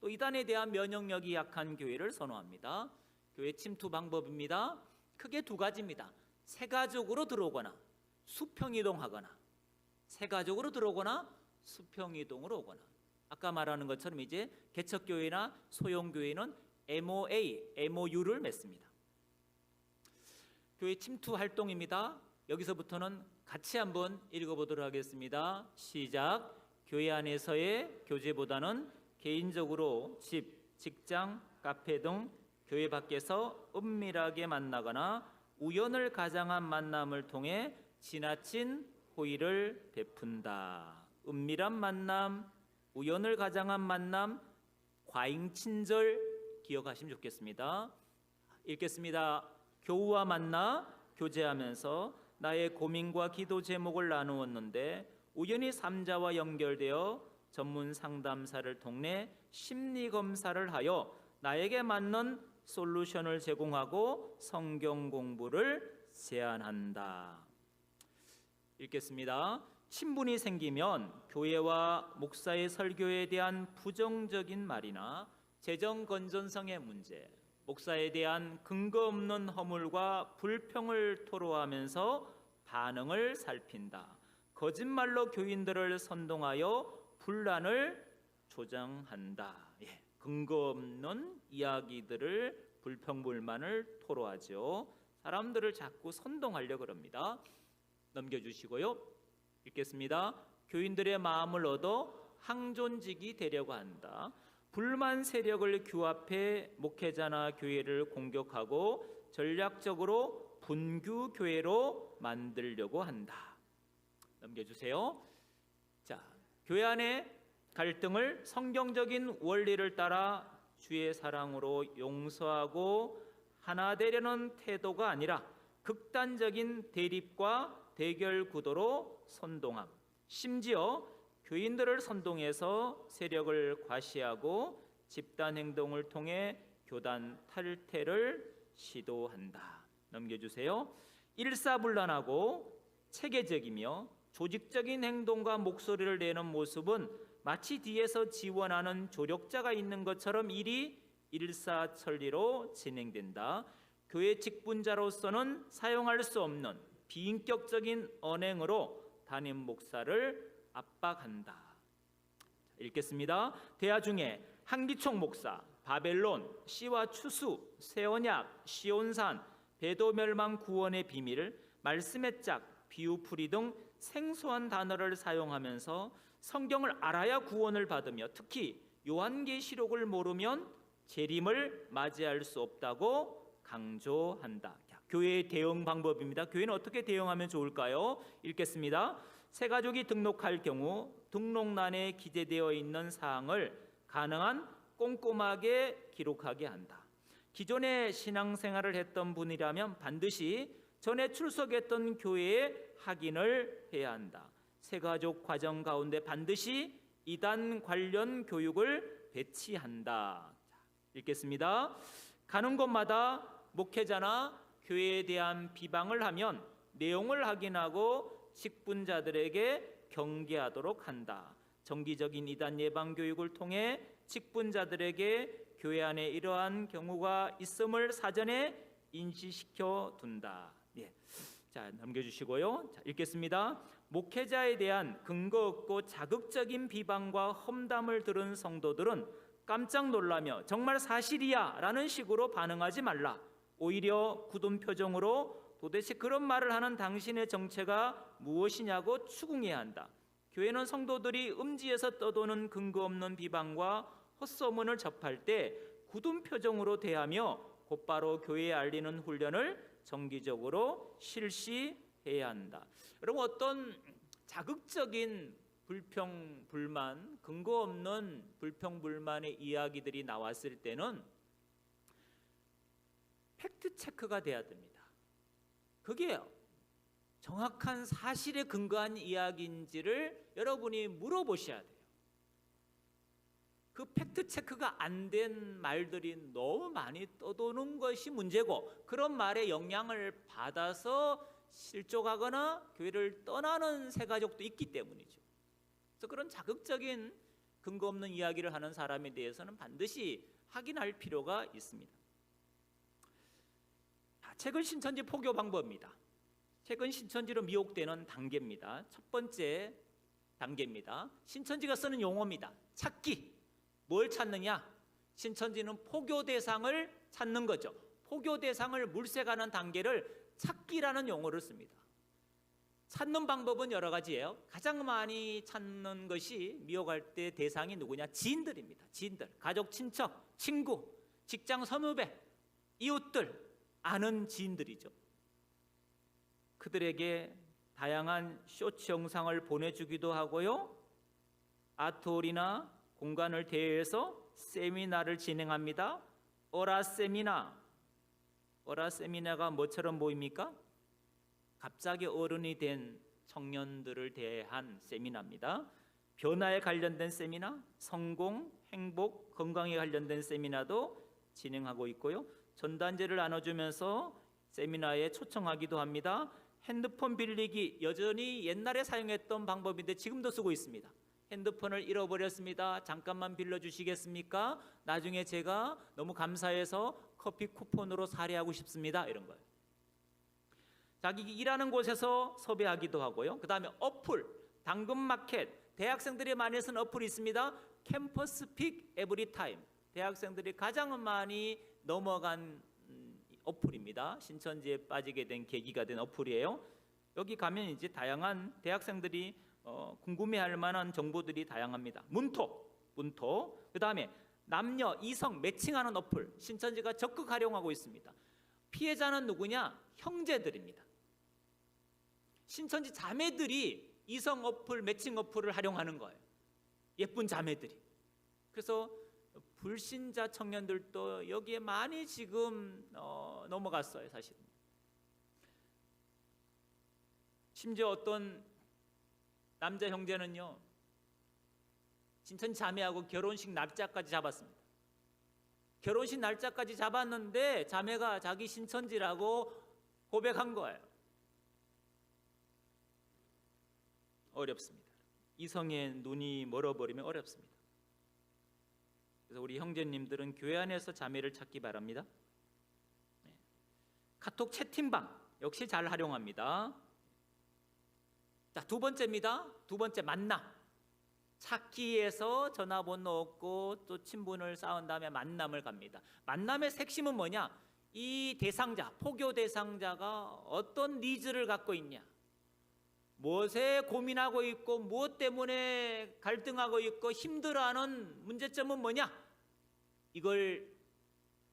또 이단에 대한 면역력이 약한 교회를 선호합니다. 교회 침투 방법입니다. 크게 두 가지입니다. 세가족으로 들어오거나 수평이동하거나 세가족으로 들어오거나 수평이동으로 오거나 아까 말하는 것처럼 이제 개척교회나 소형교회는 MOU를 맺습니다. 교회 침투 활동입니다. 여기서부터는 같이 한번 읽어보도록 하겠습니다. 시작. 교회 안에서의 교제보다는 개인적으로 집, 직장, 카페 등 교회 밖에서 은밀하게 만나거나 우연을 가장한 만남을 통해 지나친 호의를 베푼다. 은밀한 만남, 우연을 가장한 만남, 과잉 친절 기억하시면 좋겠습니다. 읽겠습니다. 교우와 만나 교제하면서 나의 고민과 기도 제목을 나누었는데 우연히 삼자와 연결되어 전문 상담사를 통해 심리 검사를 하여 나에게 맞는 솔루션을 제공하고 성경 공부를 제안한다. 읽겠습니다. 친분이 생기면 교회와 목사의 설교에 대한 부정적인 말이나 재정 건전성의 문제, 목사에 대한 근거 없는 허물과 불평을 토로하면서 반응을 살핀다. 거짓말로 교인들을 선동하여 분란을 조장한다. 근거 없는 이야기들을 불평불만을 토로하죠. 사람들을 자꾸 선동하려고 합니다. 넘겨주시고요. 읽겠습니다. 교인들의 마음을 얻어 항존직이 되려고 한다. 불만 세력을 규합해 목회자나 교회를 공격하고 전략적으로 분규 교회로 만들려고 한다. 넘겨주세요. 자, 교회 안에 갈등을 성경적인 원리를 따라 주의 사랑으로 용서하고 하나 되려는 태도가 아니라 극단적인 대립과 대결 구도로 선동함. 심지어 교인들을 선동해서 세력을 과시하고 집단 행동을 통해 교단 탈퇴를 시도한다. 넘겨주세요. 일사불란하고 체계적이며 조직적인 행동과 목소리를 내는 모습은 마치 뒤에서 지원하는 조력자가 있는 것처럼 일이 일사천리로 진행된다. 교회 직분자로서는 사용할 수 없는 비인격적인 언행으로 담임 목사를 압박한다. 읽겠습니다. 대화 중에 한기총 목사, 바벨론, 씨와 추수, 새언약, 시온산, 배도멸망 구원의 비밀, 말씀의 짝, 비유풀이 등 생소한 단어를 사용하면서 성경을 알아야 구원을 받으며 특히 요한계시록을 모르면 재림을 맞이할 수 없다고 강조한다. 교회의 대응 방법입니다. 교회는 어떻게 대응하면 좋을까요? 읽겠습니다. 새가족이 등록할 경우 등록란에 기재되어 있는 사항을 가능한 꼼꼼하게 기록하게 한다. 기존에 신앙생활을 했던 분이라면 반드시 전에 출석했던 교회에 확인을 해야 한다. 새가족 과정 가운데 반드시 이단 관련 교육을 배치한다. 읽겠습니다. 가는 곳마다 목회자나 교회에 대한 비방을 하면 내용을 확인하고 직분자들에게 경계하도록 한다. 정기적인 이단 예방 교육을 통해 직분자들에게 교회 안에 이러한 경우가 있음을 사전에 인지시켜 둔다. 예. 자, 넘겨주시고요. 자, 읽겠습니다. 목회자에 대한 근거 없고 자극적인 비방과 험담을 들은 성도들은 깜짝 놀라며 정말 사실이야 라는 식으로 반응하지 말라. 오히려 굳은 표정으로 도대체 그런 말을 하는 당신의 정체가 무엇이냐고 추궁해야 한다. 교회는 성도들이 음지에서 떠도는 근거 없는 비방과 헛소문을 접할 때 굳은 표정으로 대하며 곧바로 교회에 알리는 훈련을 정기적으로 실시해야 한다. 여러분, 어떤 자극적인 불평, 불만, 근거 없는 불평, 불만의 이야기들이 나왔을 때는 팩트 체크가 돼야 됩니다. 그게 정확한 사실에 근거한 이야기인지를 여러분이 물어보셔야 돼요. 그 팩트 체크가 안 된 말들이 너무 많이 떠도는 것이 문제고, 그런 말에 영향을 받아서 실족하거나 교회를 떠나는 새가족도 있기 때문이죠. 그래서 그런 자극적인 근거 없는 이야기를 하는 사람에 대해서는 반드시 확인할 필요가 있습니다. 책은 신천지 포교 방법입니다. 책은 신천지로 미혹되는 단계입니다. 첫 번째 단계입니다. 신천지가 쓰는 용어입니다. 찾기. 뭘 찾느냐? 신천지는 포교 대상을 찾는 거죠. 포교 대상을 물색하는 단계를 찾기라는 용어를 씁니다. 찾는 방법은 여러 가지예요. 가장 많이 찾는 것이 미혹할 때 대상이 누구냐? 지인들입니다. 지인들, 가족, 친척, 친구, 직장 선후배, 이웃들, 아는 지인들이죠. 그들에게 다양한 쇼츠 영상을 보내주기도 하고요. 아트홀이나 공간을 대여해서 세미나를 진행합니다. 어라 세미나. 어라 세미나가 뭐처럼 보입니까? 갑자기 어른이 된 청년들을 대한 세미나입니다. 변화에 관련된 세미나, 성공, 행복, 건강에 관련된 세미나도 진행하고 있고요. 전단지를 나눠주면서 세미나에 초청하기도 합니다. 핸드폰 빌리기, 여전히 옛날에 사용했던 방법인데 지금도 쓰고 있습니다. 핸드폰을 잃어버렸습니다. 잠깐만 빌려주시겠습니까? 나중에 제가 너무 감사해서 커피 쿠폰으로 사례하고 싶습니다. 이런 거예요. 자기 일하는 곳에서 섭외하기도 하고요. 그 다음에 어플, 당근마켓, 대학생들이 많이 쓰는 어플이 있습니다. 캠퍼스 픽 에브리타임. 대학생들이 가장 많이 넘어간 어플입니다. 신천지에 빠지게 된 계기가 된 어플이에요. 여기 가면 이제 다양한 대학생들이 궁금해할 만한 정보들이 다양합니다. 문톡. 그 다음에 남녀, 이성 매칭하는 어플, 신천지가 적극 활용하고 있습니다. 피해자는 누구냐? 형제들입니다. 신천지 자매들이 이성 어플, 매칭 어플을 활용하는 거예요. 예쁜 자매들이. 그래서 불신자 청년들도 여기에 많이 지금 넘어갔어요, 사실. 심지어 어떤 남자 형제는요, 신천지 자매하고 결혼식 날짜까지 잡았습니다. 결혼식 날짜까지 잡았는데 자매가 자기 신천지라고 고백한 거예요. 어렵습니다. 이성의 눈이 멀어버리면 어렵습니다. 그래서 우리 형제님들은 교회 안에서 자매를 찾기 바랍니다. 카톡 채팅방 역시 잘 활용합니다. 자, 두 번째입니다. 두 번째, 만남. 찾기에서 전화번호 얻고 또 친분을 쌓은 다음에 만남을 갑니다. 만남의 핵심은 뭐냐? 이 대상자, 포교 대상자가 어떤 니즈를 갖고 있냐, 무엇에 고민하고 있고 무엇 때문에 갈등하고 있고 힘들어하는 문제점은 뭐냐, 이걸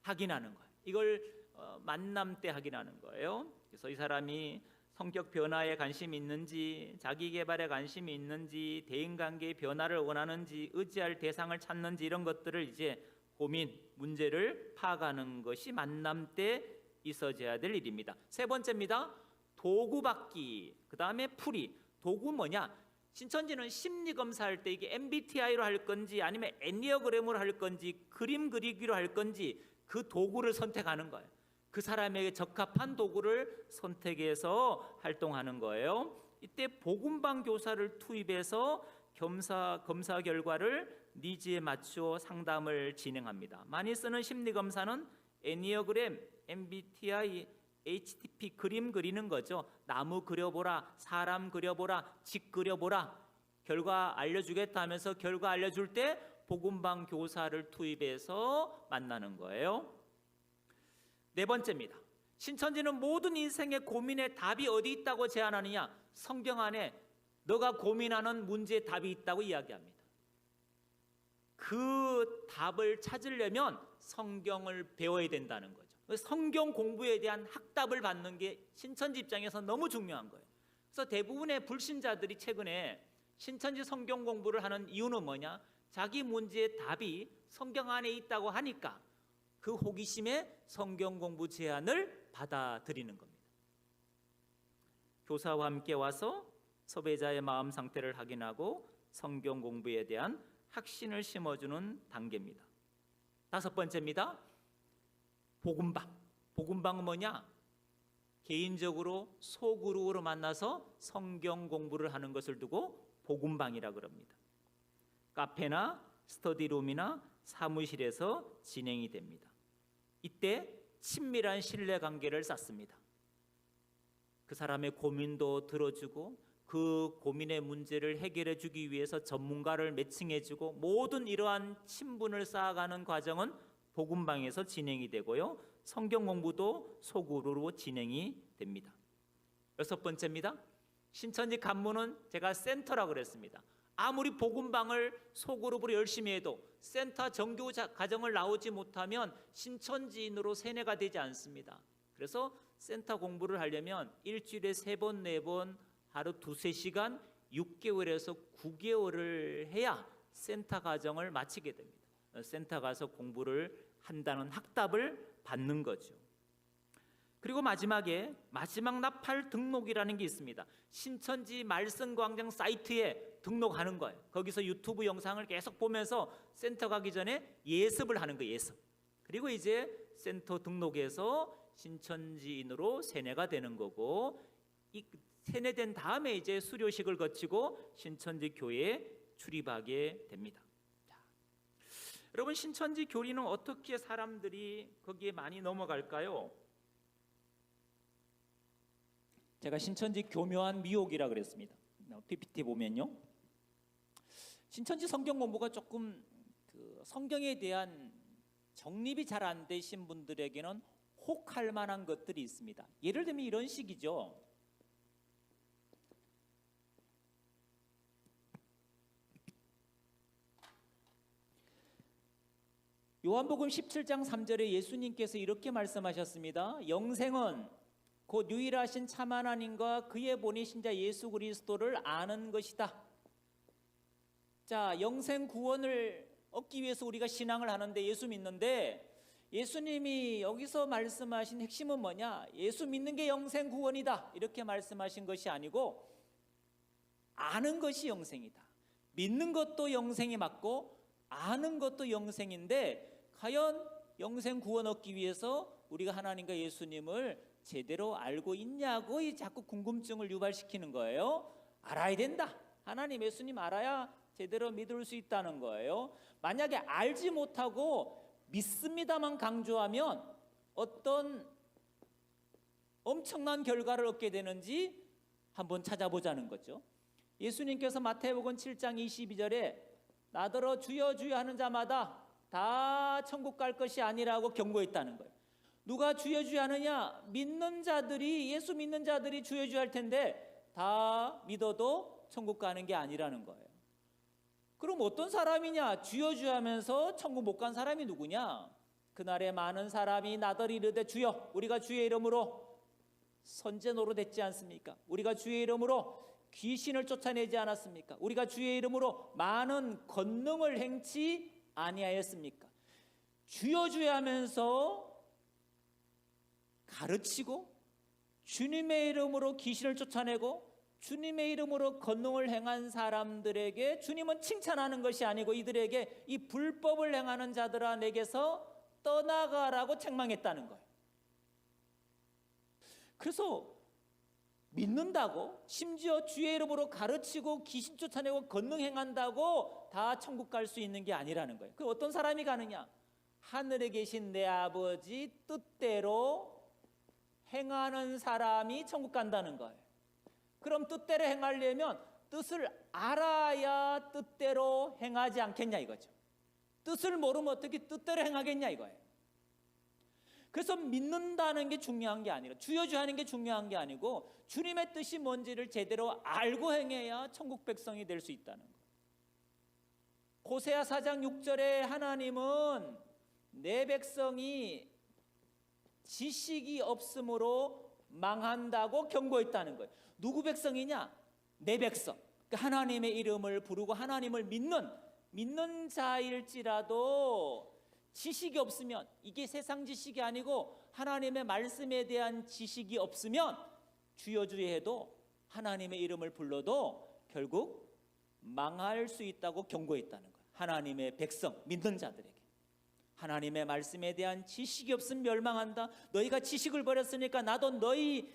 확인하는 거예요. 이걸 만남 때 확인하는 거예요. 그래서 이 사람이 성격 변화에 관심이 있는지, 자기 개발에 관심이 있는지, 대인관계의 변화를 원하는지, 의지할 대상을 찾는지 이런 것들을 이제 고민, 문제를 파악하는 것이 만남 때 있어져야 될 일입니다. 세 번째입니다. 도구 받기. 그 다음에 풀이. 도구 뭐냐? 신천지는 심리 검사할 때 이게 MBTI로 할 건지 아니면 애니어그램으로 할 건지 그림 그리기로 할 건지 그 도구를 선택하는 거예요. 그 사람에게 적합한 도구를 선택해서 활동하는 거예요. 이때 복음방 교사를 투입해서 검사 결과를 니즈에 맞추어 상담을 진행합니다. 많이 쓰는 심리 검사는 애니어그램, MBTI, HTP 그림 그리는 거죠. 나무 그려보라, 사람 그려보라, 집 그려보라. 결과 알려주겠다 하면서 결과 알려줄 때 복음방 교사를 투입해서 만나는 거예요. 네 번째입니다. 신천지는 모든 인생의 고민의 답이 어디 있다고 제안하느냐? 성경 안에 너가 고민하는 문제의 답이 있다고 이야기합니다. 그 답을 찾으려면 성경을 배워야 된다는 거죠. 성경 공부에 대한 학답을 받는 게 신천지 입장에서 너무 중요한 거예요. 그래서 대부분의 불신자들이 최근에 신천지 성경 공부를 하는 이유는 뭐냐? 자기 문제의 답이 성경 안에 있다고 하니까 그 호기심에 성경 공부 제안을 받아들이는 겁니다. 교사와 함께 와서 섭외자의 마음 상태를 확인하고 성경 공부에 대한 확신을 심어주는 단계입니다. 다섯 번째입니다. 복음방. 복음방은 뭐냐? 개인적으로 소그룹으로 만나서 성경 공부를 하는 것을 두고 복음방이라고 합니다. 카페나 스터디룸이나 사무실에서 진행이 됩니다. 이때 친밀한 신뢰관계를 쌓습니다. 그 사람의 고민도 들어주고 그 고민의 문제를 해결해 주기 위해서 전문가를 매칭해 주고 모든 이러한 친분을 쌓아가는 과정은 복음방에서 진행이 되고요. 성경 공부도 소그룹으로 진행이 됩니다. 여섯 번째입니다. 신천지 간문은 제가 센터라고 그랬습니다. 아무리 복음방을 소그룹으로 열심히 해도 센터 정규 과정을 나오지 못하면 신천지인으로 세뇌가 되지 않습니다. 그래서 센터 공부를 하려면 일주일에 3번, 4번, 하루 2-3시간 6개월에서 9개월을 해야 센터 과정을 마치게 됩니다. 센터 가서 공부를 한다는 학답을 받는 거죠. 그리고 마지막에 마지막 나팔 등록이라는 게 있습니다. 신천지 말씀광장 사이트에 등록하는 거예요. 거기서 유튜브 영상을 계속 보면서 센터 가기 전에 예습을 하는 거예요. 예습. 그리고 이제 센터 등록해서 신천지인으로 세뇌가 되는 거고, 이 세뇌된 다음에 이제 수료식을 거치고 신천지 교회에 출입하게 됩니다. 자, 여러분, 신천지 교리는 어떻게 사람들이 거기에 많이 넘어갈까요? 제가 신천지 교묘한 미혹이라 그랬습니다. PPT 보면요, 신천지 성경 공부가 조금 성경에 대한 정립이 잘 안 되신 분들에게는 혹할 만한 것들이 있습니다. 예를 들면 이런 식이죠. 요한복음 17장 3절에 예수님께서 이렇게 말씀하셨습니다. 영생은 곧 유일하신 참 하나님과 그의 보내신 자 예수 그리스도를 아는 것이다. 자, 영생 구원을 얻기 위해서 우리가 신앙을 하는데, 예수 믿는데, 예수님이 여기서 말씀하신 핵심은 뭐냐? 예수 믿는 게 영생 구원이다 이렇게 말씀하신 것이 아니고, 아는 것이 영생이다. 믿는 것도 영생이 맞고 아는 것도 영생인데, 과연 영생 구원 얻기 위해서 우리가 하나님과 예수님을 제대로 알고 있냐고 자꾸 궁금증을 유발시키는 거예요. 알아야 된다. 하나님, 예수님 알아야 제대로 믿을 수 있다는 거예요. 만약에 알지 못하고 믿습니다만 강조하면 어떤 엄청난 결과를 얻게 되는지 한번 찾아보자는 거죠. 예수님께서 마태복음 7장 22절에 나더러 주여 주여 하는 자마다 다 천국 갈 것이 아니라고 경고했다는 거예요. 누가 주여 주여 하느냐? 믿는 자들이, 예수 믿는 자들이 주여 주여 할 텐데 다 믿어도 천국 가는 게 아니라는 거예요. 그럼 어떤 사람이냐? 주여 주여 하면서 천국 못 간 사람이 누구냐? 그날에 많은 사람이 나더러 이르되 주여, 우리가 주의 이름으로 선제 노릇했지 않습니까? 우리가 주의 이름으로 귀신을 쫓아내지 않았습니까? 우리가 주의 이름으로 많은 권능을 행치 아니하였습니까? 주여 주여 하면서 가르치고 주님의 이름으로 귀신을 쫓아내고 주님의 이름으로 권능을 행한 사람들에게 주님은 칭찬하는 것이 아니고 이들에게 이 불법을 행하는 자들아 내게서 떠나가라고 책망했다는 거예요. 그래서 믿는다고 심지어 주의 이름으로 가르치고 귀신 쫓아내고 권능 행한다고 다 천국 갈 수 있는 게 아니라는 거예요. 그 어떤 사람이 가느냐? 하늘에 계신 내 아버지 뜻대로 행하는 사람이 천국 간다는 거예요. 그럼 뜻대로 행하려면 뜻을 알아야 뜻대로 행하지 않겠냐 이거죠. 뜻을 모르면 어떻게 뜻대로 행하겠냐 이거예요. 그래서 믿는다는 게 중요한 게 아니라 주여 주여 하는 게 중요한 게 아니고 주님의 뜻이 뭔지를 제대로 알고 행해야 천국 백성이 될 수 있다는 거예요. 호세아 4장 6절에 하나님은 내 백성이 지식이 없으므로 망한다고 경고했다는 거예요. 누구 백성이냐? 내 백성. 그러니까 하나님의 이름을 부르고 하나님을 믿는 자일지라도 지식이 없으면, 이게 세상 지식이 아니고 하나님의 말씀에 대한 지식이 없으면 주여 주여 해도 하나님의 이름을 불러도 결국 망할 수 있다고 경고했다는 거예요. 하나님의 백성, 믿는 자들에게. 하나님의 말씀에 대한 지식이 없으면 멸망한다. 너희가 지식을 버렸으니까 나도 너희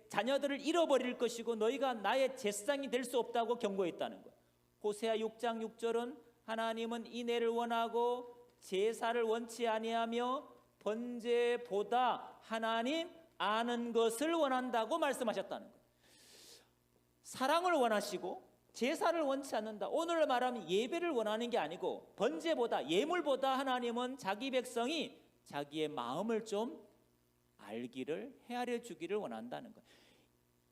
자녀들을 잃어버릴 것이고 너희가 나의 제사장이 될 수 없다고 경고했다는 거예요. 호세아 6장 6절은 하나님은 인애를 원하고 제사를 원치 아니하며 번제보다 하나님 아는 것을 원한다고 말씀하셨다는 거예요. 사랑을 원하시고 제사를 원치 않는다. 오늘 말하면 예배를 원하는 게 아니고 번제보다, 예물보다 하나님은 자기 백성이 자기의 마음을 좀 알기를, 헤아려 주기를 원한다는 거예요.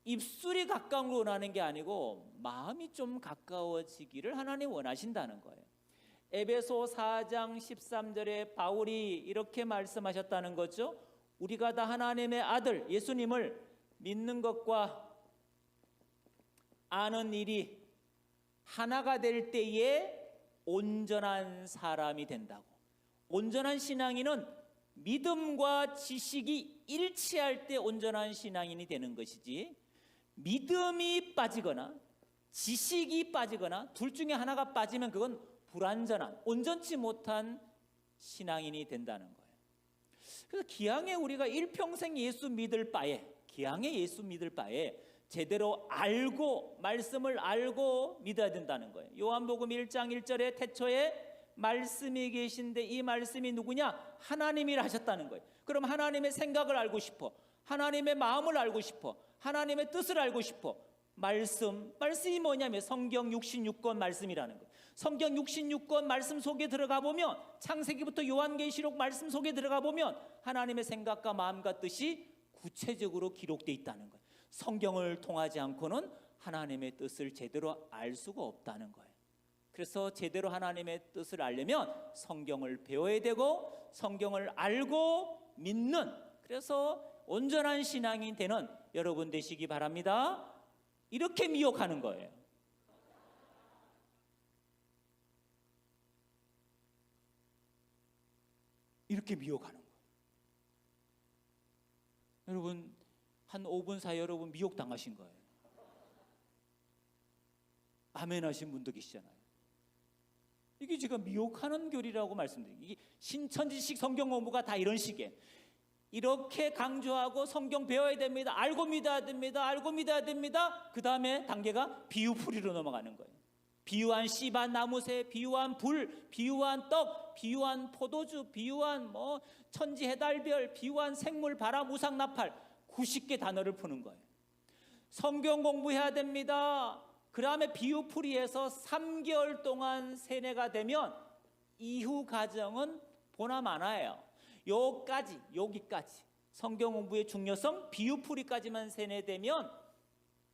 입술이 가까운 걸 원하는 게 아니고 마음이 좀 가까워지기를 하나님 원하신다는 거예요. 에베소 4장 13절에 바울이 이렇게 말씀하셨다는 거죠. 우리가 다 하나님의 아들 예수님을 믿는 것과 아는 일이 하나가 될 때에 온전한 사람이 된다고. 온전한 신앙인은 믿음과 지식이 일치할 때 온전한 신앙인이 되는 것이지, 믿음이 빠지거나 지식이 빠지거나 둘 중에 하나가 빠지면 그건 불완전한, 온전치 못한 신앙인이 된다는 거예요. 그래서 기왕에 우리가 일평생 예수 믿을 바에, 제대로 알고, 말씀을 알고 믿어야 된다는 거예요. 요한복음 1장 1절에 태초에 말씀이 계신데 이 말씀이 누구냐? 하나님이라 하셨다는 거예요. 그럼 하나님의 생각을 알고 싶어, 하나님의 마음을 알고 싶어, 하나님의 뜻을 알고 싶어. 말씀이 뭐냐면 성경 66권 말씀이라는 거예요. 성경 66권 말씀 속에 들어가 보면, 창세기부터 요한계시록 말씀 속에 들어가 보면 하나님의 생각과 마음과 뜻이 구체적으로 기록되어 있다는 거예요. 성경을 통하지 않고는 하나님의 뜻을 제대로 알 수가 없다는 거예요. 그래서 제대로 하나님의 뜻을 알려면 성경을 배워야 되고 성경을 알고 믿는, 그래서 온전한 신앙인 되는 여러분 되시기 바랍니다. 이렇게 미혹하는 거예요. 이렇게 미혹하는 거예요. 여러분 한 5분 사이에 여러분 미혹당하신 거예요. 아멘 하신 분도 계시잖아요. 이게 제가 미혹하는 교리라고 말씀드립니다. 이게 신천지식 성경 공부가 다 이런 식이에요. 이렇게 강조하고 성경 배워야 됩니다. 알고 믿어야 됩니다. 알고 믿어야 됩니다. 그 다음에 단계가 비유풀이로 넘어가는 거예요. 비유한 씨밭 나무새, 비유한 불, 비유한 떡, 비유한 포도주, 비유한 천지 해달별, 비유한 생물, 바람, 우상, 나팔, 90개 단어를 푸는 거예요. 성경 공부해야 됩니다. 그 다음에 비유풀이에서 3개월 동안 세뇌가 되면 이후 과정은 보나 마나예요. 여기까지 성경 공부의 중요성, 비유풀이까지만 세뇌되면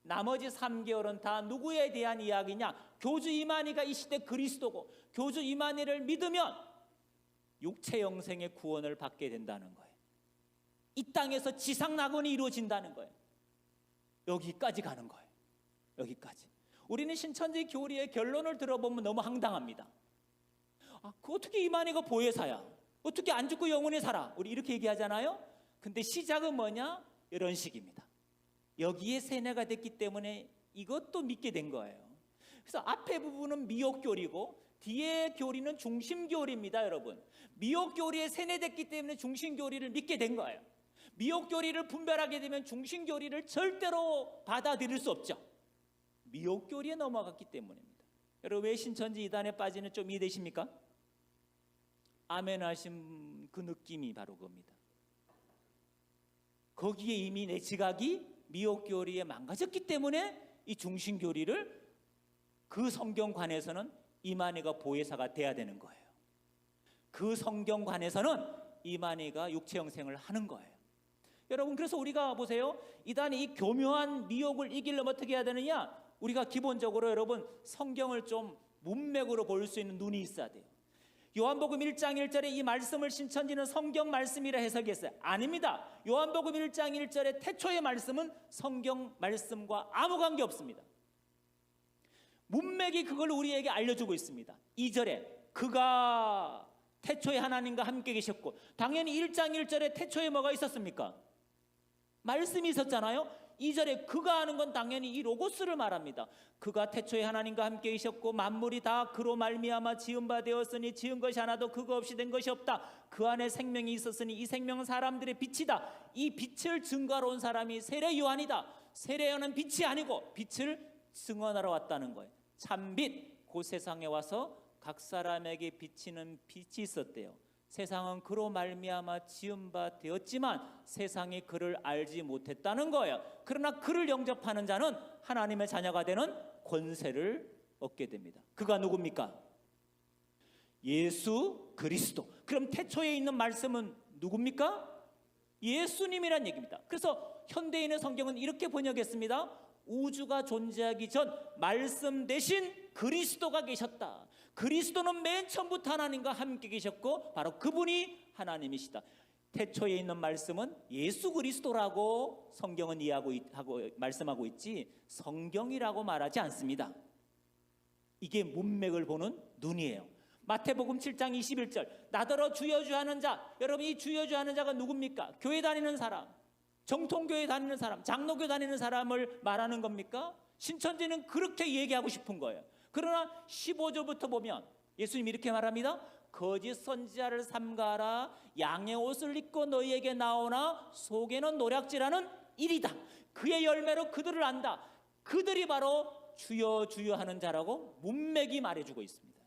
나머지 3개월은 다 누구에 대한 이야기냐? 교주 이만희가 이 시대 그리스도고, 교주 이만희를 믿으면 육체 영생의 구원을 받게 된다는 거예요. 이 땅에서 지상 낙원이 이루어진다는 거예요. 여기까지 가는 거예요. 여기까지. 우리는 신천지 교리의 결론을 들어보면 너무 황당합니다. 그 어떻게 이만희가 보혜사야? 어떻게 안 죽고 영원히 살아? 우리 이렇게 얘기하잖아요. 근데 시작은 뭐냐? 이런 식입니다. 여기에 세뇌가 됐기 때문에 이것도 믿게 된 거예요. 그래서 앞에 부분은 미혹교리고 뒤에 교리는 중심교리입니다, 여러분. 미혹교리에 세뇌됐기 때문에 중심교리를 믿게 된 거예요. 미혹교리를 분별하게 되면 중심교리를 절대로 받아들일 수 없죠. 미혹교리에 넘어갔기 때문입니다. 여러분, 왜 신천지 이단에 빠지는 좀 이해되십니까? 아멘 하신 그 느낌이 바로 그겁니다. 거기에 이미 내 지각이 미혹교리에 망가졌기 때문에 이 중심교리를 그 성경관에서는 이만희가 보혜사가 돼야 되는 거예요. 그 성경관에서는 이만희가 육체형생을 하는 거예요. 여러분, 그래서 우리가 보세요. 이단이 이 교묘한 미혹을 이기려면 어떻게 해야 되느냐? 우리가 기본적으로 여러분 성경을 좀 문맥으로 볼 수 있는 눈이 있어야 돼요. 요한복음 1장 1절에 이 말씀을 신천지는 성경 말씀이라 해석했어요. 아닙니다. 요한복음 1장 1절에 태초의 말씀은 성경 말씀과 아무 관계 없습니다. 문맥이 그걸 우리에게 알려주고 있습니다. 2절에 그가 태초에 하나님과 함께 계셨고, 당연히 1장 1절에 태초에 뭐가 있었습니까? 말씀이 있었잖아요. 2절에 그가 하는 건 당연히 이 로고스를 말합니다. 그가 태초에 하나님과 함께 계셨고 만물이 다 그로 말미암아 지은 바 되었으니 지은 것이 하나도 그거 없이 된 것이 없다. 그 안에 생명이 있었으니 이 생명은 사람들의 빛이다. 이 빛을 증거하러 온 사람이 세례 요한이다. 세례 요한은 빛이 아니고 빛을 증언하러 왔다는 거예요. 참빛, 그 세상에 와서 각 사람에게 비치는 빛이 있었대요. 세상은 그로 말미암아 지은 바 되었지만 세상이 그를 알지 못했다는 거예요. 그러나 그를 영접하는 자는 하나님의 자녀가 되는 권세를 얻게 됩니다. 그가 누굽니까? 예수 그리스도. 그럼 태초에 있는 말씀은 누굽니까? 예수님이란 얘기입니다. 그래서 현대인의 성경은 이렇게 번역했습니다. 우주가 존재하기 전 말씀 대신 그리스도가 계셨다. 그리스도는 맨 처음부터 하나님과 함께 계셨고 바로 그분이 하나님이시다. 태초에 있는 말씀은 예수 그리스도라고 성경은 이해하고 말씀하고 있지 성경이라고 말하지 않습니다. 이게 문맥을 보는 눈이에요. 마태복음 7장 21절 나더러 주여 주여 하는 자. 여러분, 이 주여 주여 하는 자가 누굽니까? 교회 다니는 사람, 정통교회 다니는 사람, 장로교 다니는 사람을 말하는 겁니까? 신천지는 그렇게 얘기하고 싶은 거예요. 그러나 15절부터 보면 예수님이 이렇게 말합니다. 거짓 선지자를 삼가라. 양의 옷을 입고 너희에게 나오나 속에는 노략질하는 일이다. 그의 열매로 그들을 안다. 그들이 바로 주여 주여 하는 자라고 문맥이 말해주고 있습니다.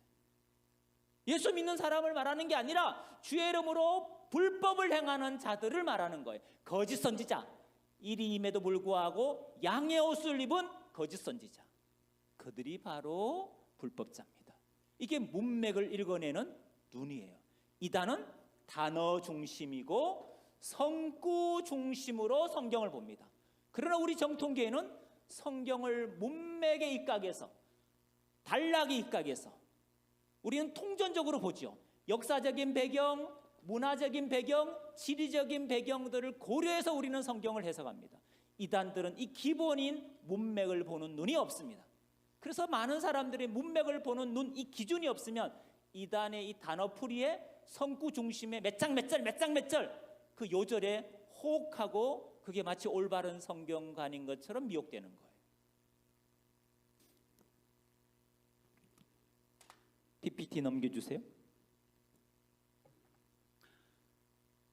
예수 믿는 사람을 말하는 게 아니라 주의 이름으로 불법을 행하는 자들을 말하는 거예요. 거짓 선지자, 일이 임에도 불구하고 양의 옷을 입은 거짓 선지자, 그들이 바로 불법자입니다. 이게 문맥을 읽어내는 눈이에요. 이단은 단어 중심이고 성구 중심으로 성경을 봅니다. 그러나 우리 정통교회는 성경을 문맥의 입각에서, 단락의 입각에서 우리는 통전적으로 보죠. 역사적인 배경, 문화적인 배경, 지리적인 배경들을 고려해서 우리는 성경을 해석합니다. 이단들은 이 기본인 문맥을 보는 눈이 없습니다. 그래서 많은 사람들이 문맥을 보는 눈, 이 기준이 없으면 이단의 이 단어풀이에 성구 중심에 몇 장 몇 절 그 요절에 호흡하고 그게 마치 올바른 성경관인 것처럼 미혹되는 거예요. PPT 넘겨주세요.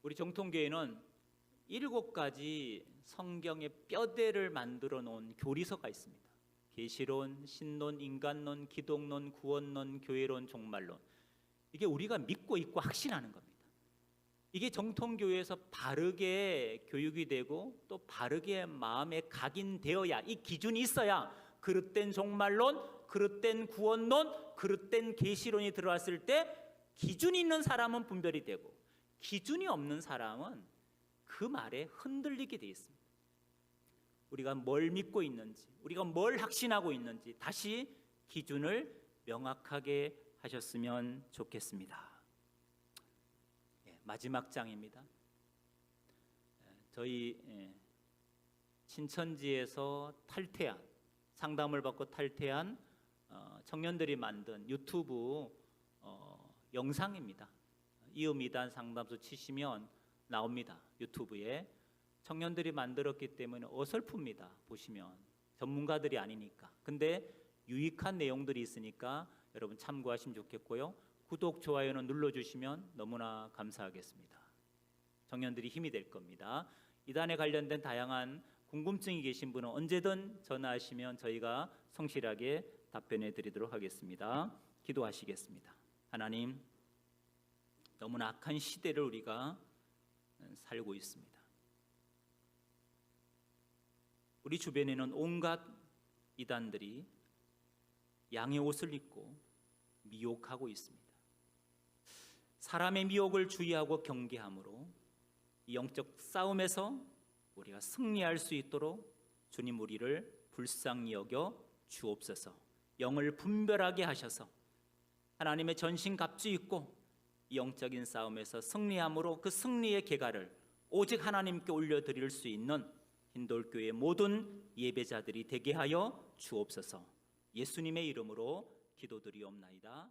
우리 정통교회는 7가지 성경의 뼈대를 만들어 놓은 교리서가 있습니다. 계시론, 신론, 인간론, 기독론, 구원론, 교회론, 종말론. 이게 우리가 믿고 있고 확신하는 겁니다. 이게 정통교회에서 바르게 교육이 되고 또 바르게 마음에 각인되어야, 이 기준이 있어야 그릇된 종말론, 그릇된 구원론, 그릇된 계시론이 들어왔을 때 기준이 있는 사람은 분별이 되고 기준이 없는 사람은 그 말에 흔들리게 돼 있습니다. 우리가 뭘 믿고 있는지, 우리가 뭘 확신하고 있는지 다시 기준을 명확하게 하셨으면 좋겠습니다. 마지막 장입니다. 저희 신천지에서 탈퇴한, 상담을 받고 탈퇴한 청년들이 만든 유튜브 영상입니다. 이음이단 상담소 치시면 나옵니다. 유튜브에. 청년들이 만들었기 때문에 어설픕니다. 보시면 전문가들이 아니니까. 근데 유익한 내용들이 있으니까 여러분 참고하시면 좋겠고요. 구독, 좋아요는 눌러주시면 너무나 감사하겠습니다. 청년들이 힘이 될 겁니다. 이단에 관련된 다양한 궁금증이 계신 분은 언제든 전화하시면 저희가 성실하게 답변해 드리도록 하겠습니다. 기도하시겠습니다. 하나님, 너무나 악한 시대를 우리가 살고 있습니다. 우리 주변에는 온갖 이단들이 양의 옷을 입고 미혹하고 있습니다. 사람의 미혹을 주의하고 경계함으로 이 영적 싸움에서 우리가 승리할 수 있도록 주님 우리를 불쌍히 여겨 주옵소서. 영을 분별하게 하셔서 하나님의 전신갑주 입고 이 영적인 싸움에서 승리함으로 그 승리의 계가를 오직 하나님께 올려드릴 수 있는 흰돌교회 모든 예배자들이 되게 하여 주옵소서. 예수님의 이름으로 기도드리옵나이다.